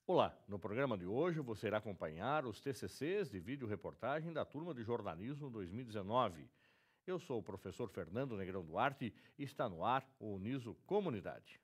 Olá, no programa de hoje você irá acompanhar os TCCs de vídeo-reportagem da Turma de Jornalismo 2019. Eu sou o professor Fernando Negrão Duarte e está no ar o Uniso Comunidade.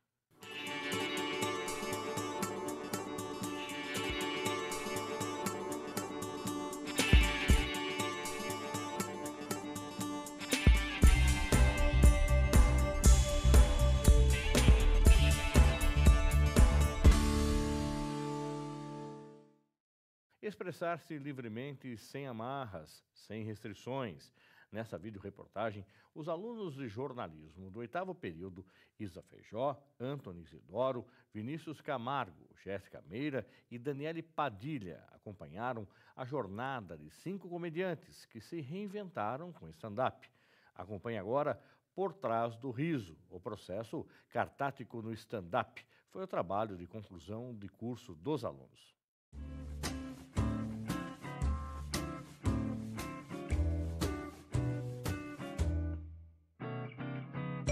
Expressar-se livremente, sem amarras, sem restrições. Nessa videoreportagem, os alunos de jornalismo do 8º período, Isa Feijó, Antony Isidoro, Vinícius Camargo, Jéssica Meira e Daniele Padilha acompanharam a jornada de 5 comediantes que se reinventaram com stand-up. Acompanhe agora Por Trás do Riso, o processo cartático no stand-up. Foi o trabalho de conclusão de curso dos alunos.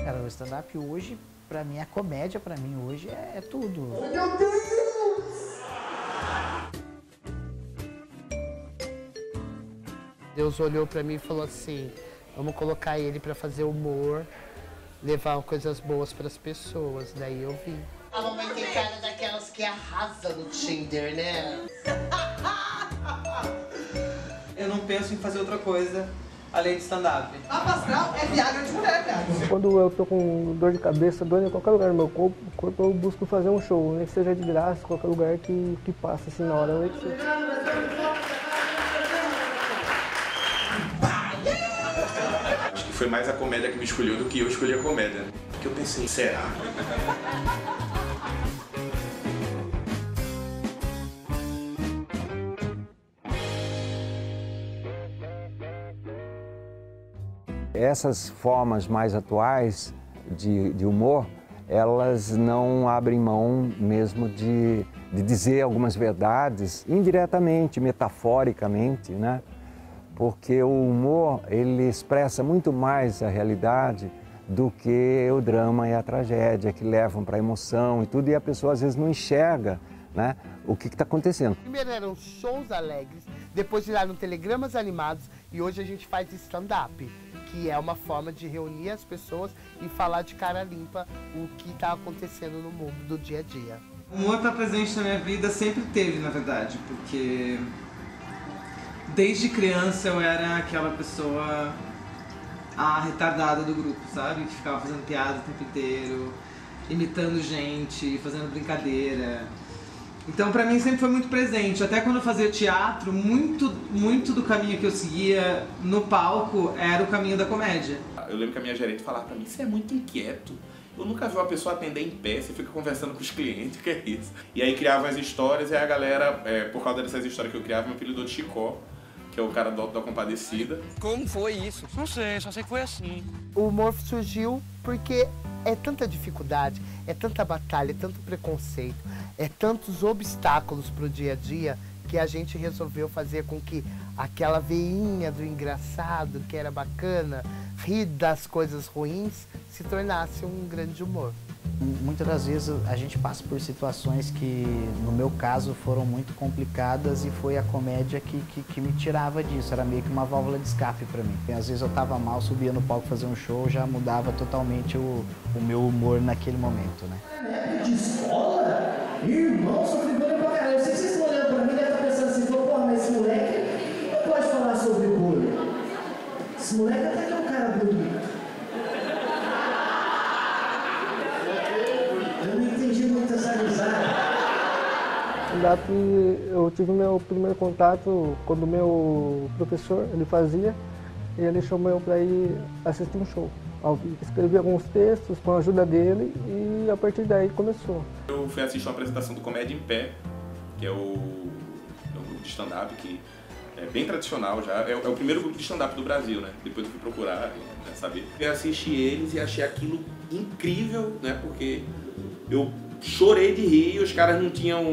Cara, o stand-up hoje, pra mim, a comédia pra mim hoje é tudo. Meu Deus! Deus olhou pra mim e falou assim, vamos colocar ele pra fazer humor, levar coisas boas pras pessoas. Daí eu vim. A mamãe tem cara daquelas que arrasa no Tinder, né? Eu não penso em fazer outra coisa além de stand-up. A astral é Viagra de mulher, cara. Quando eu tô com dor de cabeça, dor em qualquer lugar do meu corpo eu busco fazer um show, nem que seja de graça, qualquer lugar que passa assim na hora. Acho que foi mais a comédia que me escolheu do que eu escolhi a comédia. Porque eu pensei, será? Essas formas mais atuais de humor, elas não abrem mão mesmo de dizer algumas verdades indiretamente, metaforicamente, né? Porque o humor, ele expressa muito mais a realidade do que o drama e a tragédia, que levam para a emoção e tudo, e a pessoa às vezes não enxerga, né, o que está acontecendo. Primeiro eram shows alegres, depois viraram telegramas animados e hoje a gente faz stand-up, que é uma forma de reunir as pessoas e falar de cara limpa o que está acontecendo no mundo do dia a dia. O humor está presente na minha vida, sempre teve, na verdade, porque desde criança eu era aquela pessoa retardada do grupo, sabe? Que ficava fazendo piada o tempo inteiro, imitando gente, fazendo brincadeira. Então, pra mim, sempre foi muito presente. Até quando eu fazia teatro, muito do caminho que eu seguia no palco era o caminho da comédia. Eu lembro que a minha gerente falava pra mim, você é muito inquieto. Eu nunca vi uma pessoa atender em pé, você fica conversando com os clientes, o que é isso? E aí criava as histórias e a galera, por causa dessas histórias que eu criava, me apelidou de Chicó, que é o cara do Auto da Compadecida. Como foi isso? Não sei, só sei que foi assim. O humor surgiu porque é tanta dificuldade, é tanta batalha, é tanto preconceito, é tantos obstáculos pro dia a dia que a gente resolveu fazer com que aquela veinha do engraçado, que era bacana, rir das coisas ruins, se tornasse um grande humor. Muitas das vezes a gente passa por situações que, no meu caso, foram muito complicadas e foi a comédia que me tirava disso. Era meio que uma válvula de escape para mim. E, às vezes eu tava mal, subia no palco fazer um show, já mudava totalmente o meu humor naquele momento, né? Época de escola? Irmão, sofri bullying pra caralho. Eu sei que vocês estão olhando pra mim e devem estar pensando assim, pô, mas esse moleque não pode falar sobre bullying. Esse moleque até que é um cara bonito. Eu não entendi muito essa amizade. Stand-up, eu tive meu primeiro contato quando o meu professor, ele fazia, e ele chamou eu para ir assistir um show ao vivo. Escrevi alguns textos com a ajuda dele e a partir daí começou. Eu fui assistir uma apresentação do Comédia em Pé, que é o grupo de stand-up que é bem tradicional já. É o primeiro grupo de stand-up do Brasil, né? Depois eu fui procurar, né, saber. Eu assisti eles e achei aquilo incrível, né? Porque eu chorei de rir e os caras não tinham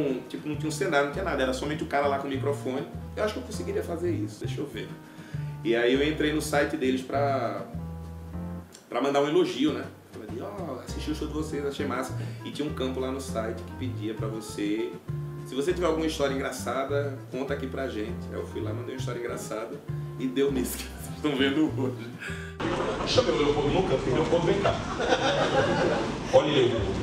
cenário, não tinha nada. Era somente o cara lá com o microfone. Eu acho que eu conseguiria fazer isso, deixa eu ver. E aí eu entrei no site deles pra mandar um elogio, né? Falei, assisti o show de vocês, achei massa. E tinha um campo lá no site que pedia pra você Se você tiver alguma história engraçada, conta aqui pra gente. Aí eu fui lá, mandei uma história engraçada e deu nisso que vocês estão vendo hoje. Chamei o Leopoldo no canto, Leopoldo, vem cá. Olha, Leopoldo,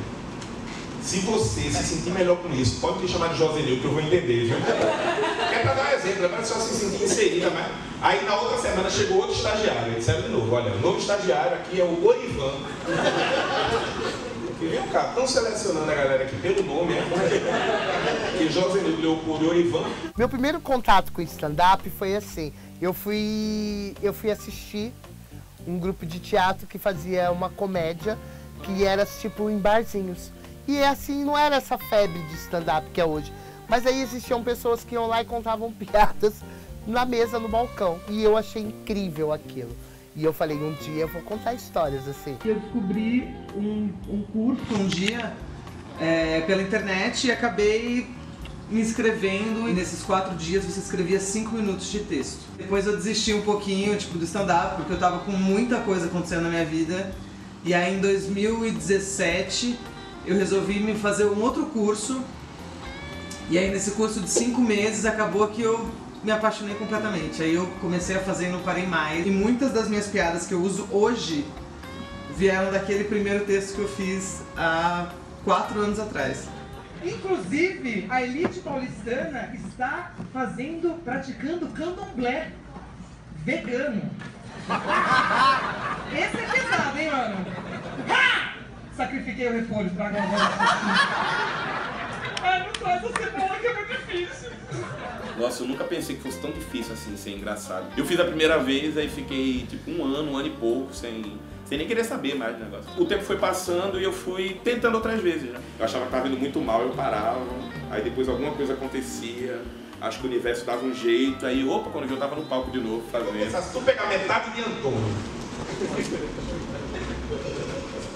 se você se sentir melhor com isso, pode me chamar de Josenil, que eu vou entender, viu? É pra dar um exemplo, é pra só se sentir inserida, mas... Aí na outra semana chegou outro estagiário, ele disseram de novo, olha, o novo estagiário aqui é o Orivan. E viu, cara, estão selecionando a galera aqui pelo nome, que Josenil, Leopoldo e Orivan. Meu primeiro contato com stand-up foi assim, eu fui assistir um grupo de teatro que fazia uma comédia que era tipo em barzinhos. E assim, não era essa febre de stand-up que é hoje. Mas aí existiam pessoas que iam lá e contavam piadas na mesa, no balcão. E eu achei incrível aquilo. E eu falei, um dia eu vou contar histórias assim. Eu descobri um curso um dia pela internet e acabei me inscrevendo. E nesses 4 dias você escrevia 5 minutos de texto. Depois eu desisti um pouquinho do stand-up, porque eu tava com muita coisa acontecendo na minha vida. E aí em 2017 eu resolvi me fazer um outro curso. E aí nesse curso de 5 meses acabou que eu me apaixonei completamente. Aí eu comecei a fazer e não parei mais. E muitas das minhas piadas que eu uso hoje vieram daquele primeiro texto que eu fiz há 4 anos atrás. Inclusive, a elite paulistana está praticando candomblé vegano. Esse é pesado, hein, mano? Sacrifiquei o repolho pra agora. Ai, não traz a cebola que é muito difícil. Nossa, eu nunca pensei que fosse tão difícil assim, ser engraçado. Eu fiz a primeira vez, aí fiquei tipo um ano e pouco, sem nem querer saber mais do negócio. O tempo foi passando e eu fui tentando outras vezes, né? Eu achava que tava indo muito mal, eu parava, aí depois alguma coisa acontecia, acho que o universo dava um jeito, aí opa, quando eu tava no palco de novo fazendo. Se tu pegar metade de Antônio,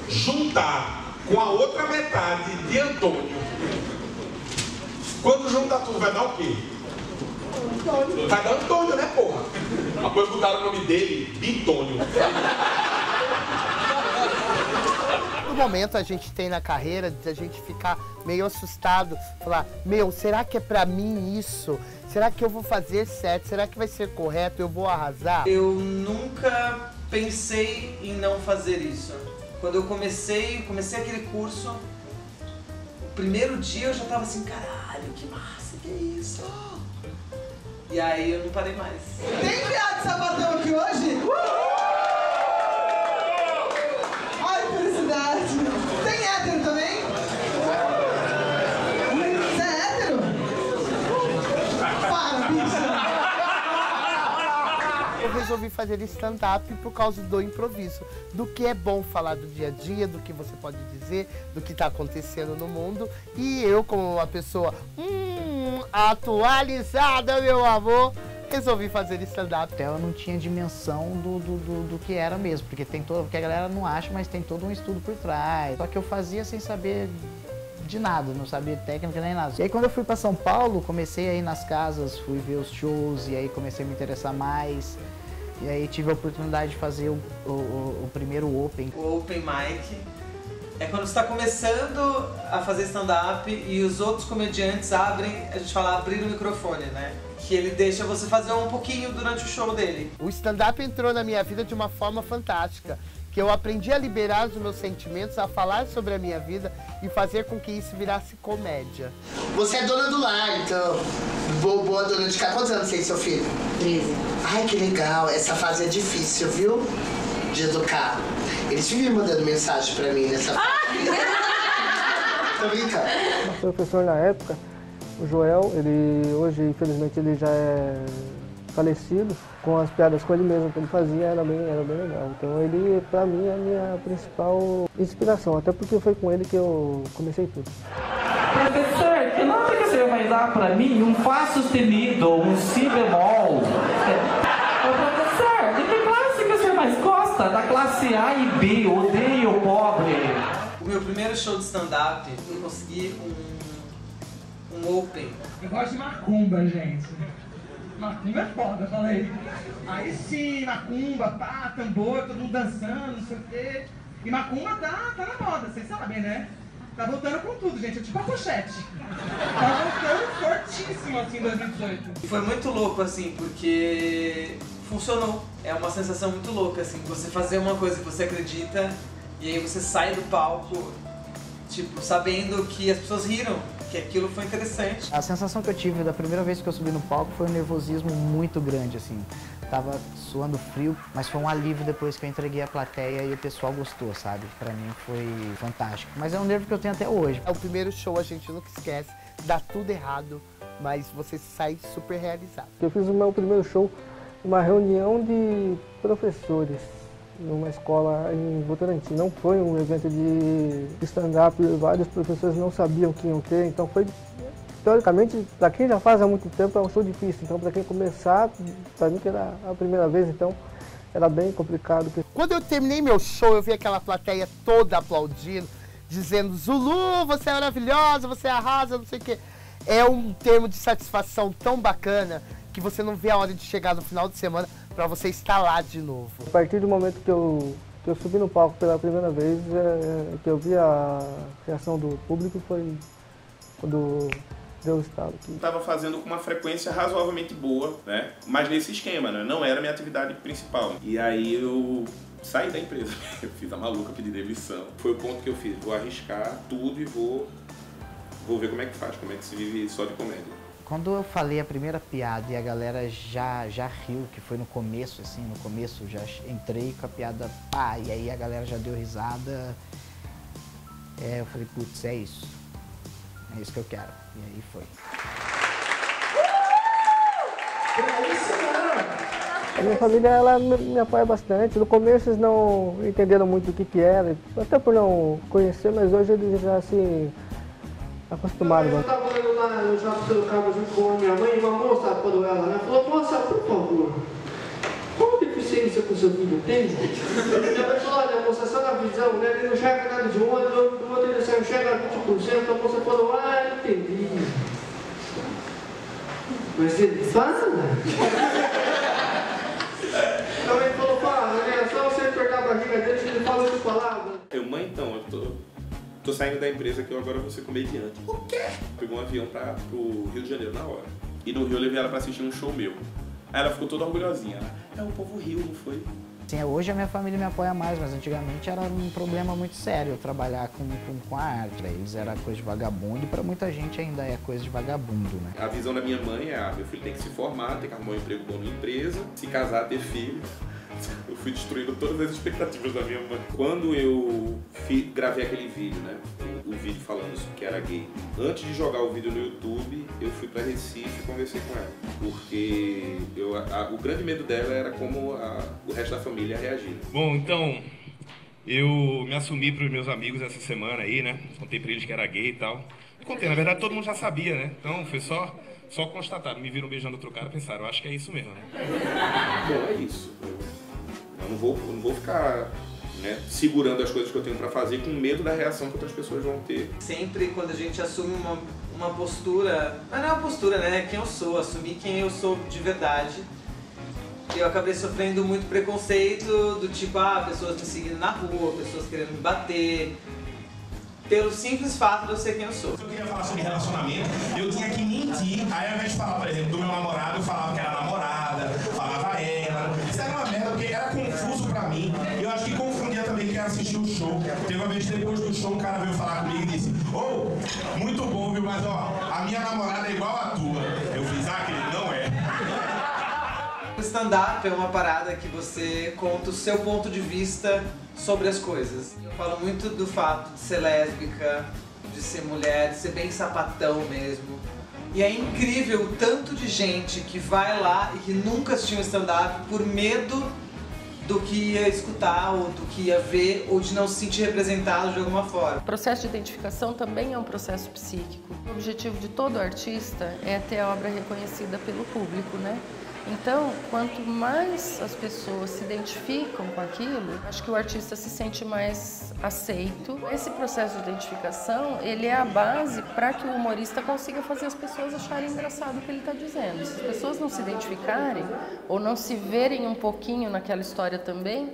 juntar com a outra metade de Antônio, quando juntar tudo vai dar o quê? Antônio. Vai dar Antônio, né, porra? Depois botaram o nome dele, Bintônio. No momento a gente tem na carreira de a gente ficar meio assustado, falar, meu, será que é pra mim isso? Será que eu vou fazer certo? Será que vai ser correto? Eu vou arrasar? Eu nunca pensei em não fazer isso. Quando eu comecei aquele curso, o primeiro dia eu já tava assim, caralho, que massa, que é isso? E aí eu não parei mais. Tem viado de sapatão aqui hoje? Ai, felicidade! Tem hétero também? Você é hétero? Para, bicha! Eu resolvi fazer stand-up por causa do improviso, do que é bom falar do dia a dia, do que você pode dizer, do que está acontecendo no mundo. E eu, como uma pessoa atualizada, meu amor, resolvi fazer stand-up. Eu não tinha dimensão do que era mesmo, porque porque a galera não acha, mas tem todo um estudo por trás. Só que eu fazia sem saber de nada, não sabia técnica nem nada. E aí quando eu fui para São Paulo, comecei a ir nas casas, fui ver os shows, e aí comecei a me interessar mais. E aí tive a oportunidade de fazer o primeiro Open. O Open Mic é quando você está começando a fazer stand-up e os outros comediantes abrem, a gente fala abrir o microfone, né? Que ele deixa você fazer um pouquinho durante o show dele. O stand-up entrou na minha vida de uma forma fantástica, que eu aprendi a liberar os meus sentimentos, a falar sobre a minha vida e fazer com que isso virasse comédia. Você é dona do lar, então. Boa dona de casa. Quantos anos tem seu filho? 13. Ai, que legal. Essa fase é difícil, viu? De educar. Eles vivem mandando mensagem pra mim nessa fase. Tô brincando. O professor na época, o Joel, ele hoje, infelizmente, ele já é falecido. Com as piadas com ele mesmo que ele fazia, era bem legal. Então ele, pra mim, é a minha principal inspiração, até porque foi com ele que eu comecei tudo. Professor, que nota que você vai dar pra mim um Fá sustenido, um Si bemol? Professor, de que classe que o senhor mais gosta? Da classe A e B, odeio o pobre. O meu primeiro show de stand-up, eu consegui um Open. Eu gosto de macumba, gente. Macumba é foda, falei. Aí sim, macumba, pá, tambor, todo mundo dançando, não sei o quê. E macumba tá na moda, vocês sabem, né? Tá voltando com tudo, gente. É tipo a pochete. Tá voltando fortíssimo, assim, em 2018. Foi muito louco, assim, porque funcionou. É uma sensação muito louca, assim, você fazer uma coisa que você acredita e aí você sai do palco, tipo, sabendo que as pessoas riram, que aquilo foi interessante. A sensação que eu tive da primeira vez que eu subi no palco foi um nervosismo muito grande, assim. Tava suando frio, mas foi um alívio depois que eu entreguei a plateia e o pessoal gostou, sabe? Pra mim foi fantástico. Mas é um nervo que eu tenho até hoje. É o primeiro show, a gente nunca esquece, dá tudo errado, mas você sai super realizado. Eu fiz o meu primeiro show numa reunião de professores numa escola em Votorantim. Não foi um evento de stand-up, vários professores não sabiam que iam ter, então foi... Teoricamente, para quem já faz há muito tempo, é um show difícil. Então, para quem começar, para mim que era a primeira vez, então era bem complicado. Quando eu terminei meu show, eu vi aquela plateia toda aplaudindo, dizendo: Zulu, você é maravilhosa, você arrasa, não sei o quê. É um termo de satisfação tão bacana que você não vê a hora de chegar no final de semana para você estar lá de novo. A partir do momento que eu subi no palco pela primeira vez, que eu vi a reação do público, foi quando... deu o estalo aqui. Estava fazendo com uma frequência razoavelmente boa, né? Mas nesse esquema, né? Não era a minha atividade principal. E aí eu saí da empresa. Eu fiz a maluca, pedi demissão. Foi o ponto que eu fiz. Vou arriscar tudo e vou ver como é que faz, como é que se vive só de comédia. Quando eu falei a primeira piada e a galera já riu, que foi no começo, assim, no começo já entrei com a piada, pá, e aí a galera já deu risada. Eu falei, putz, é isso. É isso que eu quero. E aí foi. A minha família, ela me apoia bastante. No começo eles não entenderam muito o que era, até por não conhecer, mas hoje eles já se acostumaram. Eu estava olhando lá no Shopping Sorocaba junto com a minha mãe e uma moça parou ela, né? Falou: moça, por favor, qual deficiência que o seu filho tem? Minha mãe falou: olha, moça, só na visão, né? Ele não enxerga nada de um olho, do outro ele só enxerga 20%. A moça falou: ah, entendi. Mas ele fala? Minha mãe falou: fala, né? É só você apertar a barriga dele que ele fala outra palavra. Mãe, então, eu tô saindo da empresa que eu agora vou ser comediante. O quê? Pegou um avião pro Rio de Janeiro na hora. E no Rio eu levei ela pra assistir um show meu. Aí ela ficou toda orgulhosinha. O povo riu, não foi? Sim, hoje a minha família me apoia mais, mas antigamente era um problema muito sério eu trabalhar com a arte. Pra eles era coisa de vagabundo e pra muita gente ainda é coisa de vagabundo, né? A visão da minha mãe é: meu filho tem que se formar, tem que arrumar um emprego bom na empresa, se casar, ter filho. Eu fui destruindo todas as expectativas da minha mãe. Quando eu gravei aquele vídeo, né? O vídeo falando que era gay. Antes de jogar o vídeo no YouTube, eu fui pra Recife e conversei com ela. Porque o grande medo dela era como o resto da família ia reagir. Bom, então, eu me assumi pros meus amigos essa semana aí, né? Contei pra eles que era gay e tal. Contei, na verdade todo mundo já sabia, né? Então foi só constatar. Me viram beijando outro cara e pensaram: eu acho que é isso mesmo, né? Bom, é isso. Eu não vou ficar, né, segurando as coisas que eu tenho pra fazer com medo da reação que outras pessoas vão ter. Sempre quando a gente assume uma postura, mas não é uma postura, né? Quem eu sou, assumir quem eu sou de verdade. Eu acabei sofrendo muito preconceito do tipo, pessoas me seguindo na rua, pessoas querendo me bater. Pelo simples fato de eu ser quem eu sou. Eu queria falar sobre relacionamento, eu tinha que mentir. Aí ao invés de falar, por exemplo, do meu namorado, eu falava que era namorada, falava ela. Isso era uma merda, porque era confuso pra mim. E eu acho que confundia também quem assistiu o show. Teve uma vez depois do show, um cara veio falar comigo e disse: muito bom, viu, mas a minha namorada é igual a tua. Eu fiz: querido, não é. O stand-up é uma parada que você conta o seu ponto de vista sobre as coisas. Eu falo muito do fato de ser lésbica, de ser mulher, de ser bem sapatão mesmo. E é incrível o tanto de gente que vai lá e que nunca assistiu um stand-up por medo do que ia escutar, ou do que ia ver, ou de não se sentir representado de alguma forma. O processo de identificação também é um processo psíquico. O objetivo de todo artista é ter a obra reconhecida pelo público, né? Então, quanto mais as pessoas se identificam com aquilo, acho que o artista se sente mais aceito. Esse processo de identificação, ele é a base para que o humorista consiga fazer as pessoas acharem engraçado o que ele está dizendo. Se as pessoas não se identificarem ou não se verem um pouquinho naquela história também,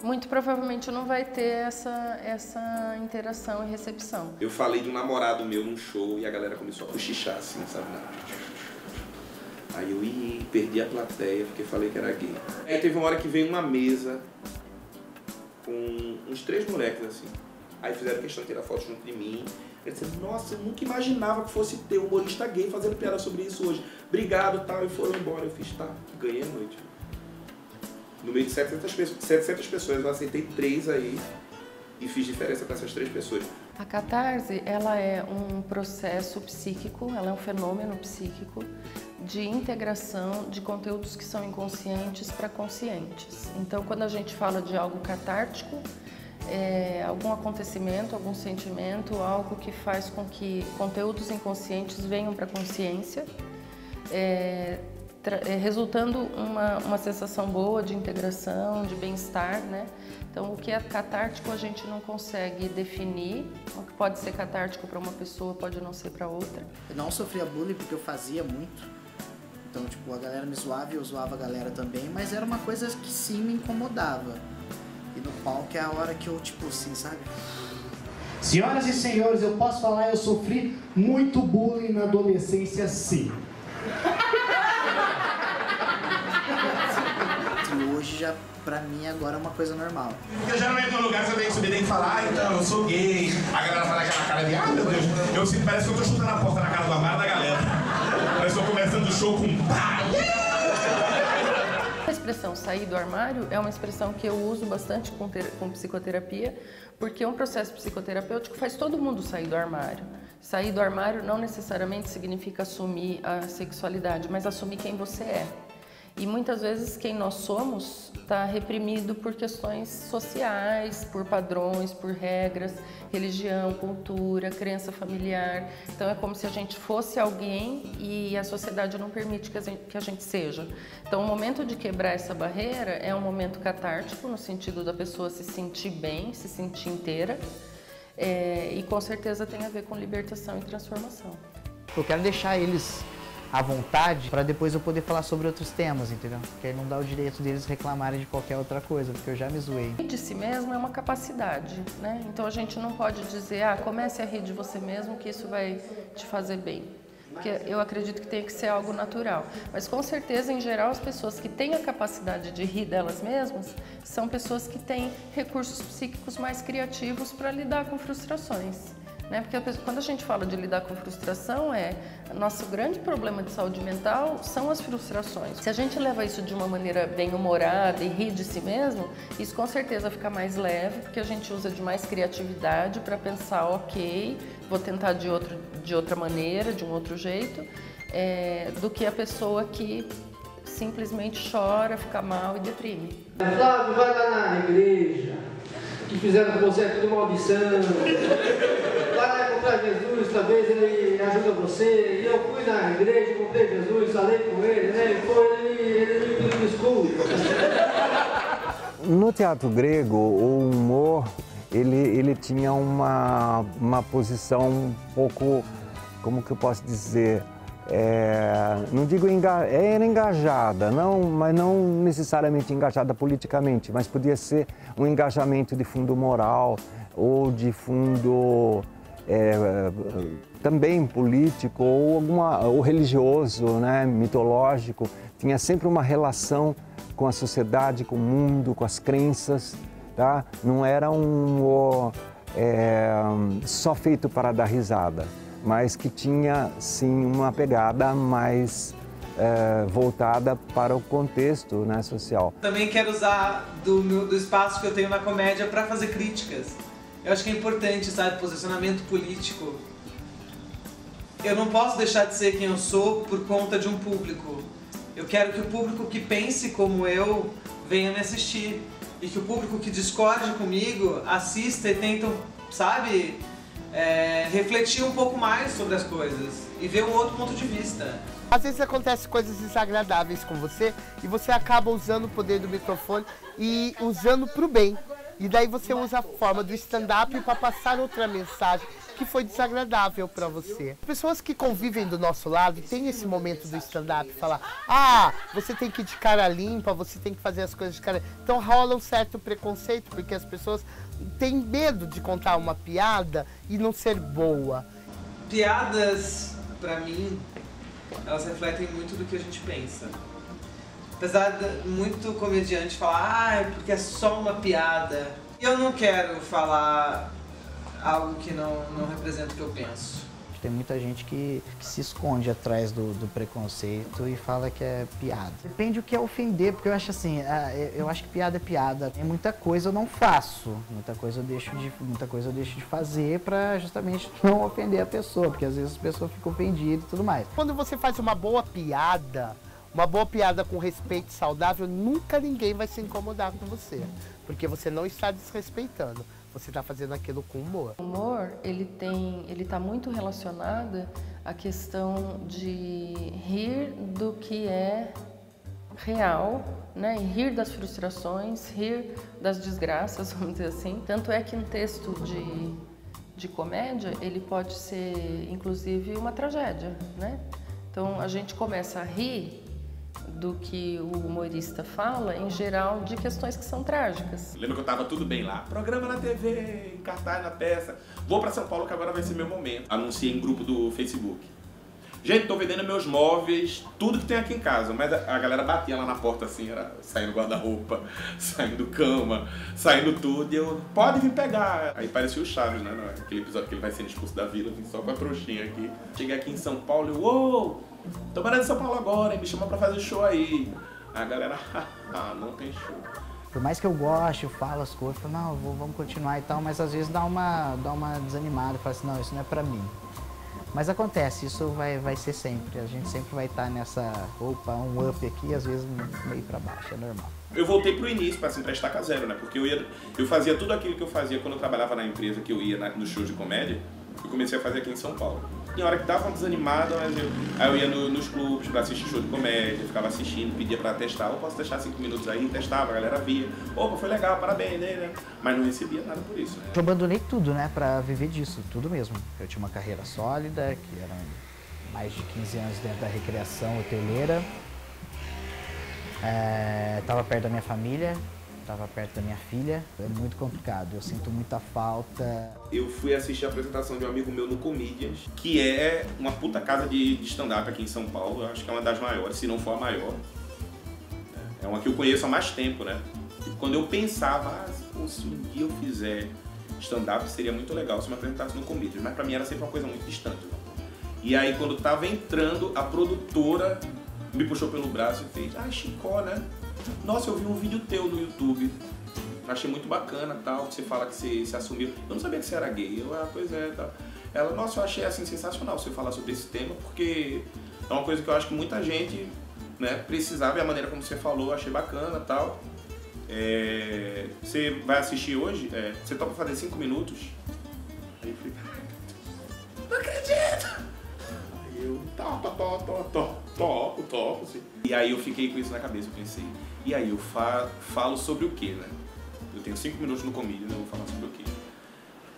muito provavelmente não vai ter essa interação e recepção. Eu falei de um namorado meu num show e a galera começou a cochichar assim, sabe? Aí eu perdi a plateia porque falei que era gay. Aí teve uma hora que veio uma mesa com uns 3 moleques assim. Aí fizeram questão de tirar foto junto de mim. Ele disse, nossa, eu nunca imaginava que fosse ter um humorista gay fazendo piada sobre isso hoje. Obrigado, tal. E foram embora. Eu fiz, tá, ganhei a noite. No meio de 700 pessoas, eu aceitei 3 aí e fiz diferença para essas 3 pessoas. A catarse, ela é um processo psíquico, ela é um fenômeno psíquico de integração de conteúdos que são inconscientes para conscientes. Então, quando a gente fala de algo catártico, é algum acontecimento, algum sentimento, algo que faz com que conteúdos inconscientes venham para a consciência, resultando uma sensação boa de integração, de bem-estar, né? Então, o que é catártico a gente não consegue definir. O que pode ser catártico para uma pessoa pode não ser para outra. Eu não sofria bullying porque eu fazia muito. Então, tipo, a galera me zoava e eu zoava a galera também, mas era uma coisa que sim me incomodava. E no palco é a hora que eu, tipo, assim, sabe? Senhoras e senhores, eu posso falar, eu sofri muito bullying na adolescência, sim. E hoje já, pra mim, agora é uma coisa normal. Porque geralmente no lugar você tem que subir, tem que falar, então, eu sou gay. A galera fala aquela cara de, meu Deus, eu sinto, parece que eu tô chutando a porta na cara do armário da galera. Parece que eu tô começando o show com pá. A expressão sair do armário é uma expressão que eu uso bastante com psicoterapia, porque um processo psicoterapêutico faz todo mundo sair do armário. Sair do armário não necessariamente significa assumir a sexualidade, mas assumir quem você é. E muitas vezes quem nós somos está reprimido por questões sociais, por padrões, por regras, religião, cultura, crença familiar. Então é como se a gente fosse alguém e a sociedade não permite que a gente seja. Então o momento de quebrar essa barreira é um momento catártico, no sentido da pessoa se sentir bem, se sentir inteira. E com certeza tem a ver com libertação e transformação. Eu quero deixar eles à vontade para depois eu poder falar sobre outros temas, entendeu? Porque aí não dá o direito deles reclamarem de qualquer outra coisa, porque eu já me zoei. Rir de si mesmo é uma capacidade, né? Então a gente não pode dizer, comece a rir de você mesmo que isso vai te fazer bem. Porque eu acredito que tem que ser algo natural. Mas com certeza, em geral, as pessoas que têm a capacidade de rir delas mesmas são pessoas que têm recursos psíquicos mais criativos para lidar com frustrações. Né? Porque quando a gente fala de lidar com frustração, nosso grande problema de saúde mental são as frustrações. Se a gente leva isso de uma maneira bem-humorada e rir de si mesmo, isso com certeza fica mais leve, porque a gente usa de mais criatividade para pensar, ok, vou tentar de outra maneira, de um outro jeito, do que a pessoa que simplesmente chora, fica mal e deprime. Flávio, vai lá na igreja, que fizeram com você tudo maldição. Vai lá comprar Jesus, talvez ele ajuda você. E eu fui na igreja, comprei Jesus, falei com ele, né? Ele me pediu desculpa. No teatro grego, o humor, ele tinha uma posição um pouco, como que eu posso dizer, não digo era engajada, mas não necessariamente engajada politicamente, mas podia ser um engajamento de fundo moral ou de fundo também político ou religioso, né, mitológico. Tinha sempre uma relação com a sociedade, com o mundo, com as crenças, tá? Não era um humor só feito para dar risada, mas que tinha, sim, uma pegada mais voltada para o contexto, né, social. Também quero usar do espaço que eu tenho na comédia para fazer críticas. Eu acho que é importante, sabe, posicionamento político. Eu não posso deixar de ser quem eu sou por conta de um público. Eu quero que o público que pense como eu venha me assistir. E que o público que discorde comigo assista e tenta, sabe, refletir um pouco mais sobre as coisas e ver um outro ponto de vista. Às vezes acontecem coisas desagradáveis com você e você acaba usando o poder do microfone e usando para o bem. E daí você usa a forma do stand-up para passar outra mensagem, que foi desagradável para você. Pessoas que convivem do nosso lado têm esse momento do stand-up, falar, ah, você tem que ir de cara limpa, você tem que fazer as coisas de cara... Então rola um certo preconceito, porque as pessoas têm medo de contar uma piada e não ser boa. Piadas, pra mim, elas refletem muito do que a gente pensa. Apesar de muito comediante falar, ah, é porque é só uma piada. Eu não quero falar algo que não representa o que eu penso. Tem muita gente que se esconde atrás do preconceito e fala que é piada. Depende do que é ofender, porque eu acho assim, eu acho que piada é piada. Tem muita coisa eu não faço, muita coisa eu deixo de fazer pra justamente não ofender a pessoa, porque às vezes a pessoa fica ofendida e tudo mais. Quando você faz uma boa piada com respeito saudável, nunca ninguém vai se incomodar com você, porque você não está desrespeitando. Você está fazendo aquilo com humor. O humor, ele está muito relacionado à questão de rir do que é real, né? E rir das frustrações, rir das desgraças, vamos dizer assim. Tanto é que um texto de comédia, ele pode ser, inclusive, uma tragédia, né? Então, a gente começa a rir do que o humorista fala, em geral, de questões que são trágicas. Lembra que eu tava tudo bem lá? Programa na TV, em cartaz, na peça. Vou pra São Paulo que agora vai ser meu momento. Anunciei em grupo do Facebook. Gente, tô vendendo meus móveis, tudo que tem aqui em casa. Mas a galera batia lá na porta assim, era saindo guarda-roupa, saindo cama, saindo tudo. E eu, pode vir pegar. Aí parecia o Chaves, né? Aquele episódio que ele vai sendo expulso da vila, vim só com a trouxinha aqui. Cheguei aqui em São Paulo e uou! Tô morando em São Paulo agora, hein? Me chama pra fazer show aí. A galera, não tem show. Por mais que eu goste, eu falo as coisas, eu falo, não, vamos continuar e tal, mas às vezes dá uma desanimada, falo assim, não, isso não é pra mim. Mas acontece, isso vai ser sempre, a gente sempre vai estar nessa, opa, um up aqui, às vezes meio pra baixo, é normal. Eu voltei pro início pra assim, pra estaca zero, né? Porque eu fazia tudo aquilo que eu fazia quando eu trabalhava na empresa, que eu ia no show de comédia, eu comecei a fazer aqui em São Paulo. Tem hora que tava desanimado, aí eu ia nos clubes pra assistir show de comédia, ficava assistindo, pedia pra testar, eu posso testar 5 minutos aí, testava, a galera via, opa, foi legal, parabéns, né? Mas não recebia nada por isso, né? Eu abandonei tudo, né, pra viver disso, tudo mesmo. Eu tinha uma carreira sólida, que eram mais de 15 anos dentro da recreação hoteleira. Tava perto da minha família, tava perto da minha filha, é muito complicado, eu sinto muita falta. Eu fui assistir a apresentação de um amigo meu no Comedians, que é uma puta casa de stand-up aqui em São Paulo, eu acho que é uma das maiores, se não for a maior. É uma que eu conheço há mais tempo, né? E quando eu pensava, se um dia eu fizer stand-up seria muito legal se eu me apresentasse no Comedians, mas pra mim era sempre uma coisa muito distante. Né? E aí quando tava entrando, a produtora me puxou pelo braço e fez, Chicó, né? Nossa, eu vi um vídeo teu no YouTube, achei muito bacana, tal, que você fala que você se assumiu. Eu não sabia que você era gay, pois é, tal. Ela, nossa, eu achei assim sensacional você falar sobre esse tema, porque é uma coisa que eu acho que muita gente, né, precisava, e a maneira como você falou, eu achei bacana, tal. Você vai assistir hoje? Você topa fazer 5 minutos? Aí eu falei, não acredito! Aí eu, topo, sim. E aí eu fiquei com isso na cabeça, eu pensei, e aí eu falo sobre o quê, né? Eu tenho 5 minutos no Comedians, eu vou falar sobre o quê?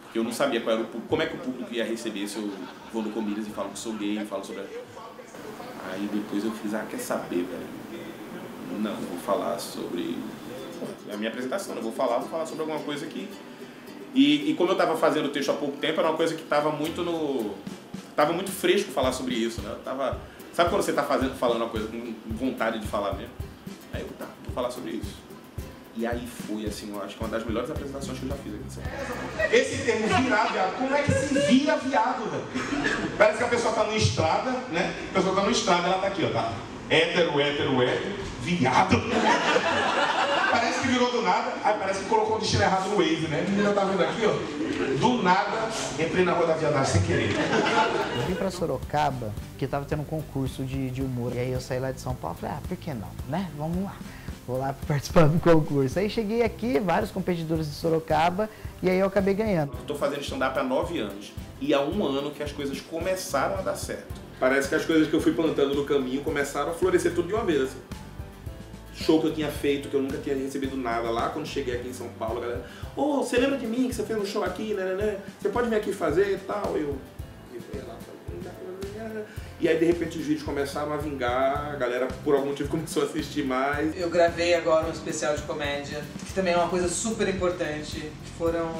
Porque eu não sabia qual era como é que o público ia receber se eu vou no Comedians e falo que sou gay, falo sobre... Aí depois eu fiz, quer saber, velho? Não, vou falar sobre a minha apresentação, eu vou falar sobre alguma coisa que... E como eu tava fazendo o texto há pouco tempo, era uma coisa que tava muito fresco falar sobre isso, né? Sabe quando você tá falando uma coisa com vontade de falar mesmo? Aí eu, vou falar sobre isso. E aí foi, assim, eu acho que uma das melhores apresentações que eu já fiz aqui em São Paulo. Esse termo virar viado, como é que se vira viado, velho? Parece que a pessoa tá numa estrada, né? A pessoa tá numa estrada, ela tá aqui, ó, tá? Hétero, viado. Parece que virou do nada, aí parece que colocou o destino errado no Waze, né? A menina tá vendo aqui, ó. Do nada, entrei na rua da viadagem sem querer. Eu vim pra Sorocaba, porque tava tendo um concurso de humor. E aí eu saí lá de São Paulo e falei, por que não, né? Vamos lá. Vou lá participar do concurso. Aí cheguei aqui, vários competidores de Sorocaba, e aí eu acabei ganhando. Eu tô fazendo stand-up há 9 anos. E há 1 ano que as coisas começaram a dar certo. Parece que as coisas que eu fui plantando no caminho começaram a florescer tudo de uma vez, assim. show que eu tinha feito, que eu nunca tinha recebido nada lá, quando cheguei aqui em São Paulo, a galera, ô, você lembra de mim, que você fez um show aqui, né? Você pode vir aqui fazer e tal? Eu fui lá, e aí de repente os vídeos começaram a vingar, a galera por algum motivo começou a assistir mais. Eu gravei agora um especial de comédia, que também é uma coisa super importante, que foram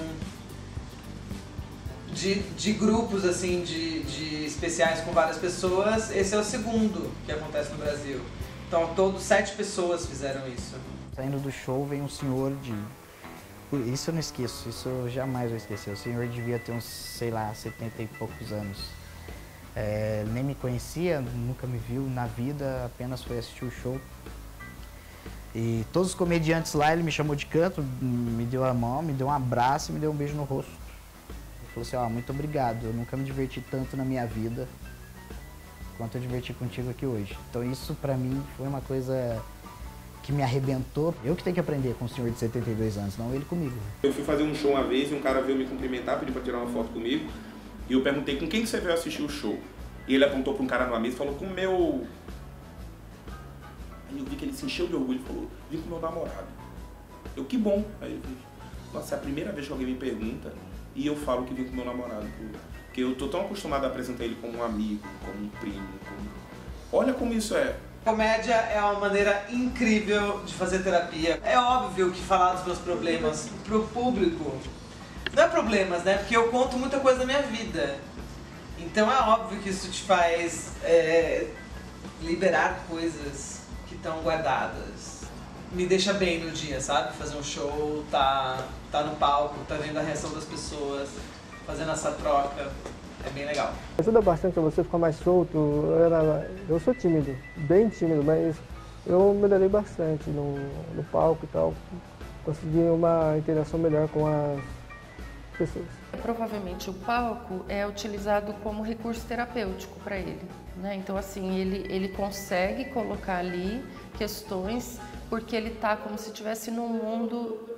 de grupos assim, de especiais com várias pessoas. Esse é o segundo que acontece no Brasil. Então, todos 7 pessoas fizeram isso. Saindo do show, vem um senhor de... Isso eu não esqueço, isso eu jamais vou esquecer. O senhor devia ter uns, sei lá, 70 e poucos anos. Nem me conhecia, nunca me viu na vida, apenas foi assistir o show. E todos os comediantes lá, ele me chamou de canto, me deu a mão, me deu um abraço e me deu um beijo no rosto. Ele falou assim, ó, muito obrigado, eu nunca me diverti tanto na minha vida quanto eu diverti contigo aqui hoje. Então isso pra mim foi uma coisa que me arrebentou. Eu que tenho que aprender com o senhor de 72 anos, não ele comigo. Eu fui fazer um show uma vez e um cara veio me cumprimentar, pediu pra tirar uma foto comigo. E eu perguntei com quem você veio assistir o show. E ele apontou pra um cara numa mesa e falou, com o meu... Aí eu vi que ele se encheu de orgulho e falou, vim com o meu namorado. Eu, que bom. Aí eu vi, nossa, é a primeira vez que alguém me pergunta e eu falo que vim com o meu namorado. Porque eu tô tão acostumado a apresentar ele como um amigo, como um primo, como... Olha como isso é. Comédia é uma maneira incrível de fazer terapia. É óbvio que falar dos meus problemas pro público não é problemas, né? Porque eu conto muita coisa da minha vida. Então é óbvio que isso te faz liberar coisas que estão guardadas. Me deixa bem no dia, sabe? Fazer um show, tá no palco, tá vendo a reação das pessoas, fazendo essa troca. É bem legal. Ajuda bastante a você ficar mais solto. Eu sou tímido, bem tímido, mas eu melhorei bastante no palco e tal. Consegui uma interação melhor com as pessoas. Provavelmente o palco é utilizado como recurso terapêutico para ele, né? Então assim, ele consegue colocar ali questões porque ele está como se estivesse num mundo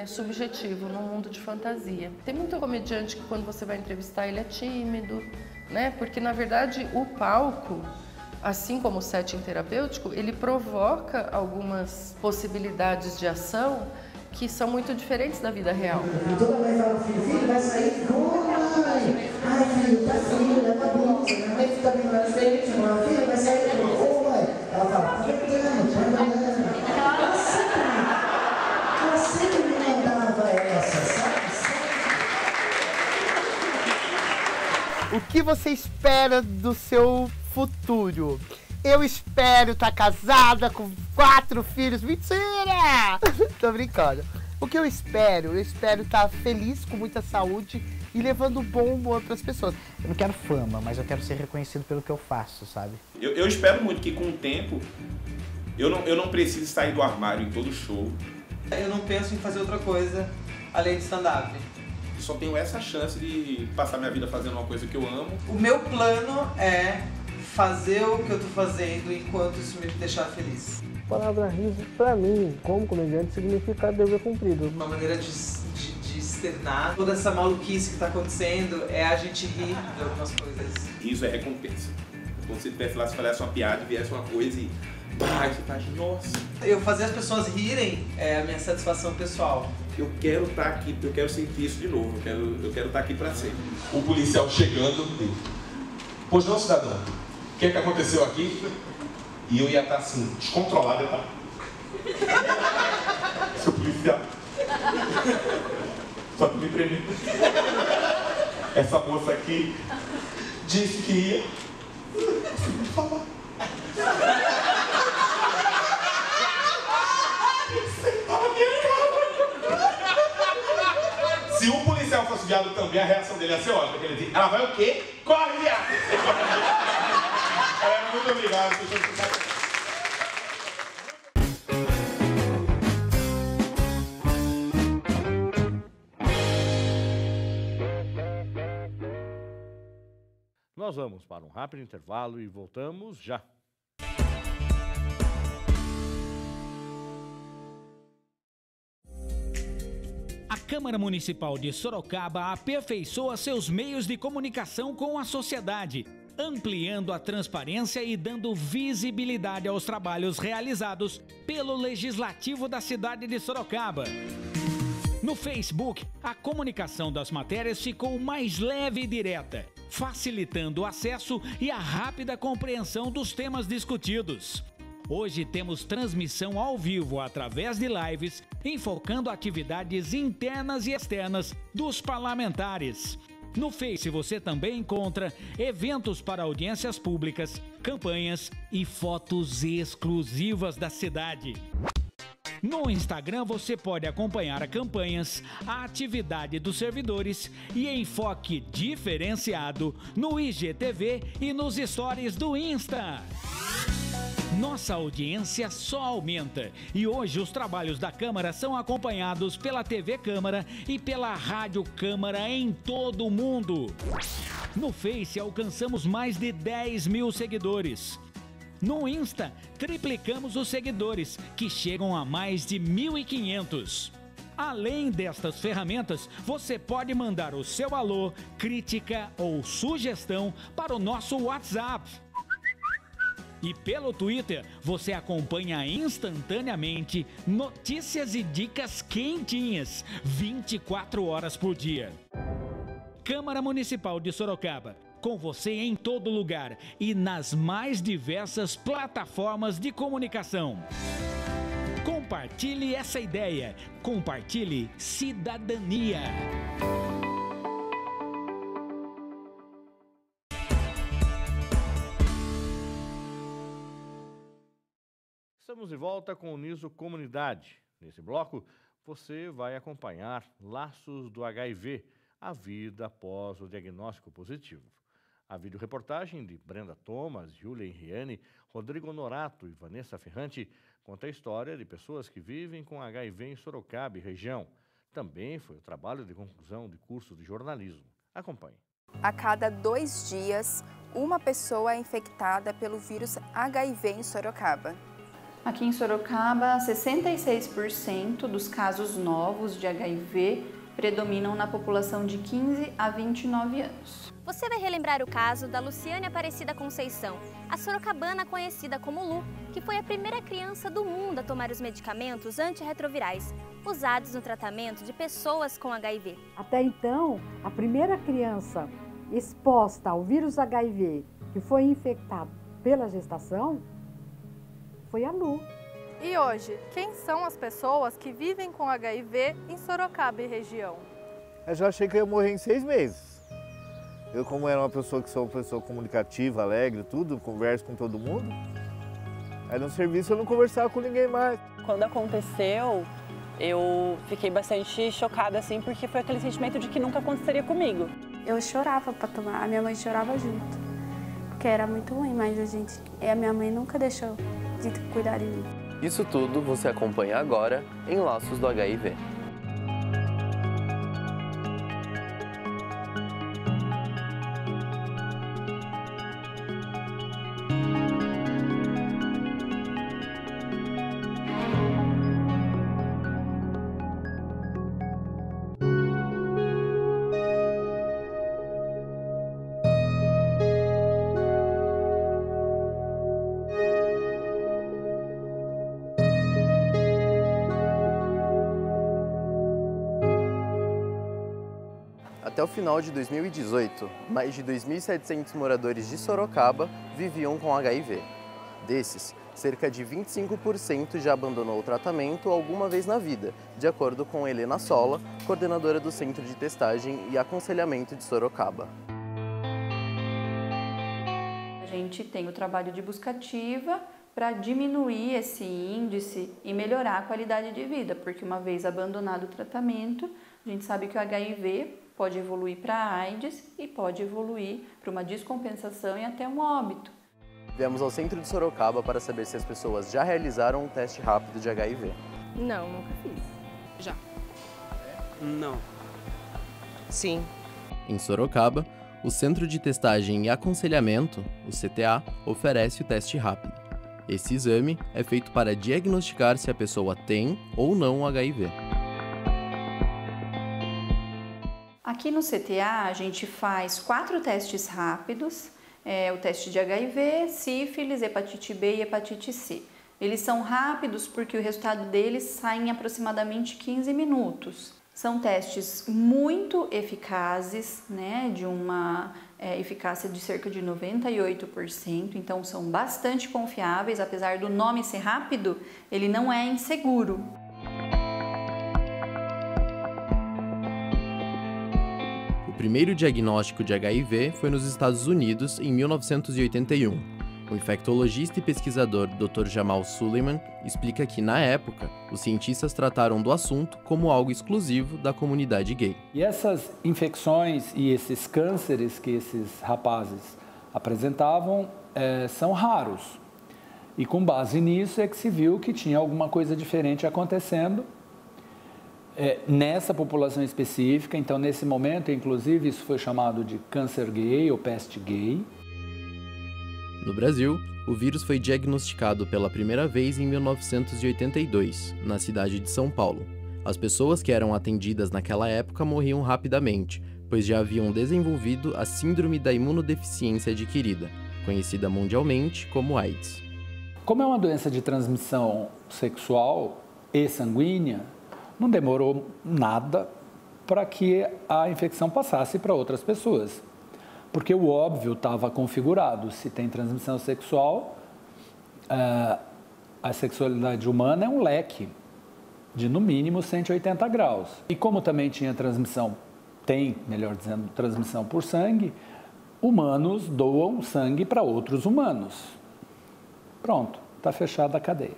subjetivo, num mundo de fantasia. Tem muito comediante que quando você vai entrevistar ele é tímido, né? Porque na verdade o palco, assim como o setting terapêutico, ele provoca algumas possibilidades de ação que são muito diferentes da vida real. E toda mãe fala, filho, vai sair como, mãe? Ai, filho, tá frio, leva a bolsa. Minha mãe fica bem na frente, mãe, filho, vai sair como, mãe? Ela fala, tá brincando, vai banana. Ela sempre me mandava essa, sabe? O que você espera do seu futuro? Eu espero estar casada com 4 filhos. Mentira! Tô brincando. O que eu espero estar feliz, com muita saúde e levando bom humor para as pessoas. Eu não quero fama, mas eu quero ser reconhecido pelo que eu faço, sabe? Eu espero muito que com o tempo eu não precise sair do armário em todo show. Eu não penso em fazer outra coisa além de stand-up. Só tenho essa chance de passar minha vida fazendo uma coisa que eu amo. O meu plano é fazer o que eu tô fazendo enquanto isso me deixar feliz. A palavra riso, pra mim, como comediante, significa dever cumprido. Uma maneira de externar toda essa maluquice que tá acontecendo é a gente rir de algumas coisas. Riso é recompensa. Quando você estivesse lá, se falasse uma piada e viesse uma coisa e... Bah, você tá de nossa. Eu fazer as pessoas rirem é a minha satisfação pessoal. Eu quero estar aqui, eu quero sentir isso de novo, eu quero estar aqui pra sempre. O policial chegando, pois não, cidadão, o que é que aconteceu aqui? E eu ia estar assim, descontrolado, tá? Seu policial. Só que me prender. Essa moça aqui disse que ia. Não falar. Se um policial fosse viado também, a reação dele ia ser ótima. Ele dizia, ela vai o quê? Corre, viado! Muito obrigado. Nós vamos para um rápido intervalo e voltamos já. A Câmara Municipal de Sorocaba aperfeiçoa seus meios de comunicação com a sociedade, ampliando a transparência e dando visibilidade aos trabalhos realizados pelo Legislativo da cidade de Sorocaba. No Facebook, a comunicação das matérias ficou mais leve e direta, facilitando o acesso e a rápida compreensão dos temas discutidos. Hoje temos transmissão ao vivo através de lives, enfocando atividades internas e externas dos parlamentares. No Face você também encontra eventos para audiências públicas, campanhas e fotos exclusivas da cidade. No Instagram você pode acompanhar campanhas, a atividade dos servidores e enfoque diferenciado no IGTV e nos stories do Insta. Nossa audiência só aumenta e hoje os trabalhos da Câmara são acompanhados pela TV Câmara e pela Rádio Câmara em todo o mundo. No Face alcançamos mais de 10 mil seguidores. No Insta, triplicamos os seguidores, que chegam a mais de 1.500. Além destas ferramentas, você pode mandar o seu alô, crítica ou sugestão para o nosso WhatsApp. E pelo Twitter, você acompanha instantaneamente notícias e dicas quentinhas, 24 horas por dia. Câmara Municipal de Sorocaba, com você em todo lugar e nas mais diversas plataformas de comunicação. Compartilhe essa ideia, compartilhe cidadania. Estamos de volta com o Niso Comunidade. Nesse bloco, você vai acompanhar Laços do HIV, a vida após o diagnóstico positivo. A videoreportagem de Brenda Thomas, Júlia Henriani, Rodrigo Norato e Vanessa Ferrante conta a história de pessoas que vivem com HIV em Sorocaba e região. Também foi o trabalho de conclusão de curso de jornalismo. Acompanhe. A cada 2 dias, uma pessoa é infectada pelo vírus HIV em Sorocaba. Aqui em Sorocaba, 66% dos casos novos de HIV predominam na população de 15 a 29 anos. Você vai relembrar o caso da Luciane Aparecida Conceição, a sorocabana conhecida como Lu, que foi a primeira criança do mundo a tomar os medicamentos antirretrovirais, usados no tratamento de pessoas com HIV. Até então, a primeira criança exposta ao vírus HIV que foi infectada pela gestação foi a Lu. E hoje, quem são as pessoas que vivem com HIV em Sorocaba e região? Eu já achei que eu ia morrer em 6 meses. Eu, como era uma pessoa que sou uma pessoa comunicativa, alegre, tudo, converso com todo mundo. Aí no serviço eu não conversava com ninguém mais. Quando aconteceu, eu fiquei bastante chocada, assim, porque foi aquele sentimento de que nunca aconteceria comigo. Eu chorava para tomar, a minha mãe chorava junto, porque era muito ruim, mas a minha mãe nunca deixou de cuidar de mim. Isso tudo você acompanha agora em Laços do HIV. Até o final de 2018, mais de 2.700 moradores de Sorocaba viviam com HIV. Desses, cerca de 25% já abandonou o tratamento alguma vez na vida, de acordo com Helena Sola, coordenadora do Centro de Testagem e Aconselhamento de Sorocaba. A gente tem o trabalho de busca ativa para diminuir esse índice e melhorar a qualidade de vida, porque uma vez abandonado o tratamento, a gente sabe que o HIV pode evoluir para a AIDS e pode evoluir para uma descompensação e até um óbito. Viemos ao centro de Sorocaba para saber se as pessoas já realizaram um teste rápido de HIV. Não, nunca fiz. Já. Não. Sim. Em Sorocaba, o Centro de Testagem e Aconselhamento, o CTA, oferece o teste rápido. Esse exame é feito para diagnosticar se a pessoa tem ou não HIV. Aqui no CTA, a gente faz 4 testes rápidos o teste de HIV, sífilis, hepatite B e hepatite C. Eles são rápidos porque o resultado deles sai em aproximadamente 15 minutos. São testes muito eficazes, né, de uma eficácia de cerca de 98%, então são bastante confiáveis, apesar do nome ser rápido, ele não é inseguro. O primeiro diagnóstico de HIV foi nos Estados Unidos em 1981. O infectologista e pesquisador Dr. Jamal Suleiman explica que, na época, os cientistas trataram do assunto como algo exclusivo da comunidade gay. E essas infecções e esses cânceres que esses rapazes apresentavam são raros. E com base nisso é que se viu que tinha alguma coisa diferente acontecendo nessa população específica. Então, nesse momento, inclusive, isso foi chamado de câncer gay ou peste gay. No Brasil, o vírus foi diagnosticado pela primeira vez em 1982, na cidade de São Paulo. As pessoas que eram atendidas naquela época morriam rapidamente, pois já haviam desenvolvido a síndrome da imunodeficiência adquirida, conhecida mundialmente como AIDS. Como é uma doença de transmissão sexual e sanguínea, não demorou nada para que a infecção passasse para outras pessoas. Porque o óbvio estava configurado. Se tem transmissão sexual, a sexualidade humana é um leque de, no mínimo, 180 graus. E como também tinha transmissão, melhor dizendo, transmissão por sangue, humanos doam sangue para outros humanos. Pronto, está fechada a cadeia.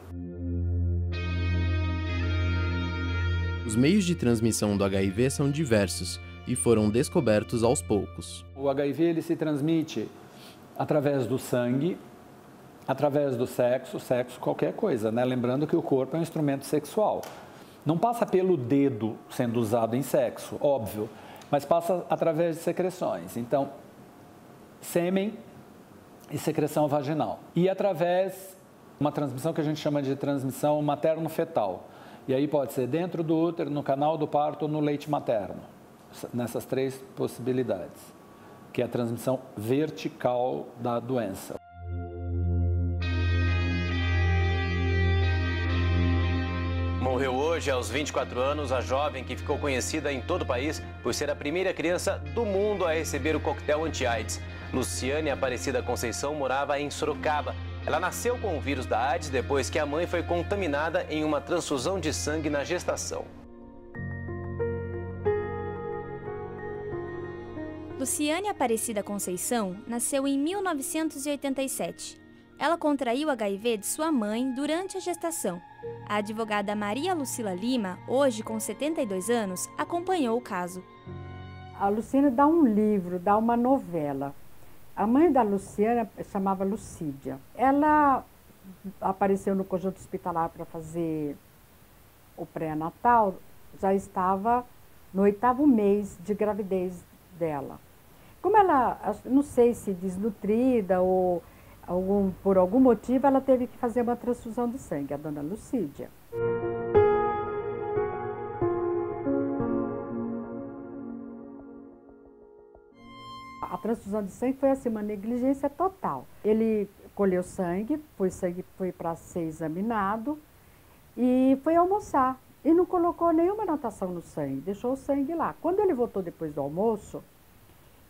Os meios de transmissão do HIV são diversos e foram descobertos aos poucos. O HIV ele se transmite através do sangue, através do sexo, qualquer coisa, né? Lembrando que o corpo é um instrumento sexual. Não passa pelo dedo sendo usado em sexo, óbvio, mas passa através de secreções. Então, sêmen e secreção vaginal. E através de uma transmissão que a gente chama de transmissão materno-fetal. E aí pode ser dentro do útero, no canal do parto ou no leite materno. Nessas três possibilidades, que é a transmissão vertical da doença. Morreu hoje, aos 24 anos, a jovem que ficou conhecida em todo o país por ser a primeira criança do mundo a receber o coquetel anti-AIDS. Luciane Aparecida Conceição morava em Sorocaba. Ela nasceu com o vírus da AIDS depois que a mãe foi contaminada em uma transfusão de sangue na gestação. Luciane Aparecida Conceição nasceu em 1987. Ela contraiu HIV de sua mãe durante a gestação. A advogada Maria Lucila Lima, hoje com 72 anos, acompanhou o caso. A Luciane dá um livro, dá uma novela. A mãe da Luciana chamava Lucídia. Ela apareceu no conjunto hospitalar para fazer o pré-natal, já estava no 8º mês de gravidez dela. Como ela, não sei se desnutrida ou por algum motivo, ela teve que fazer uma transfusão de sangue, a dona Lucídia. A transfusão de sangue foi assim, uma negligência total. Ele colheu sangue foi para ser examinado e foi almoçar. E não colocou nenhuma anotação no sangue, deixou o sangue lá. Quando ele voltou depois do almoço,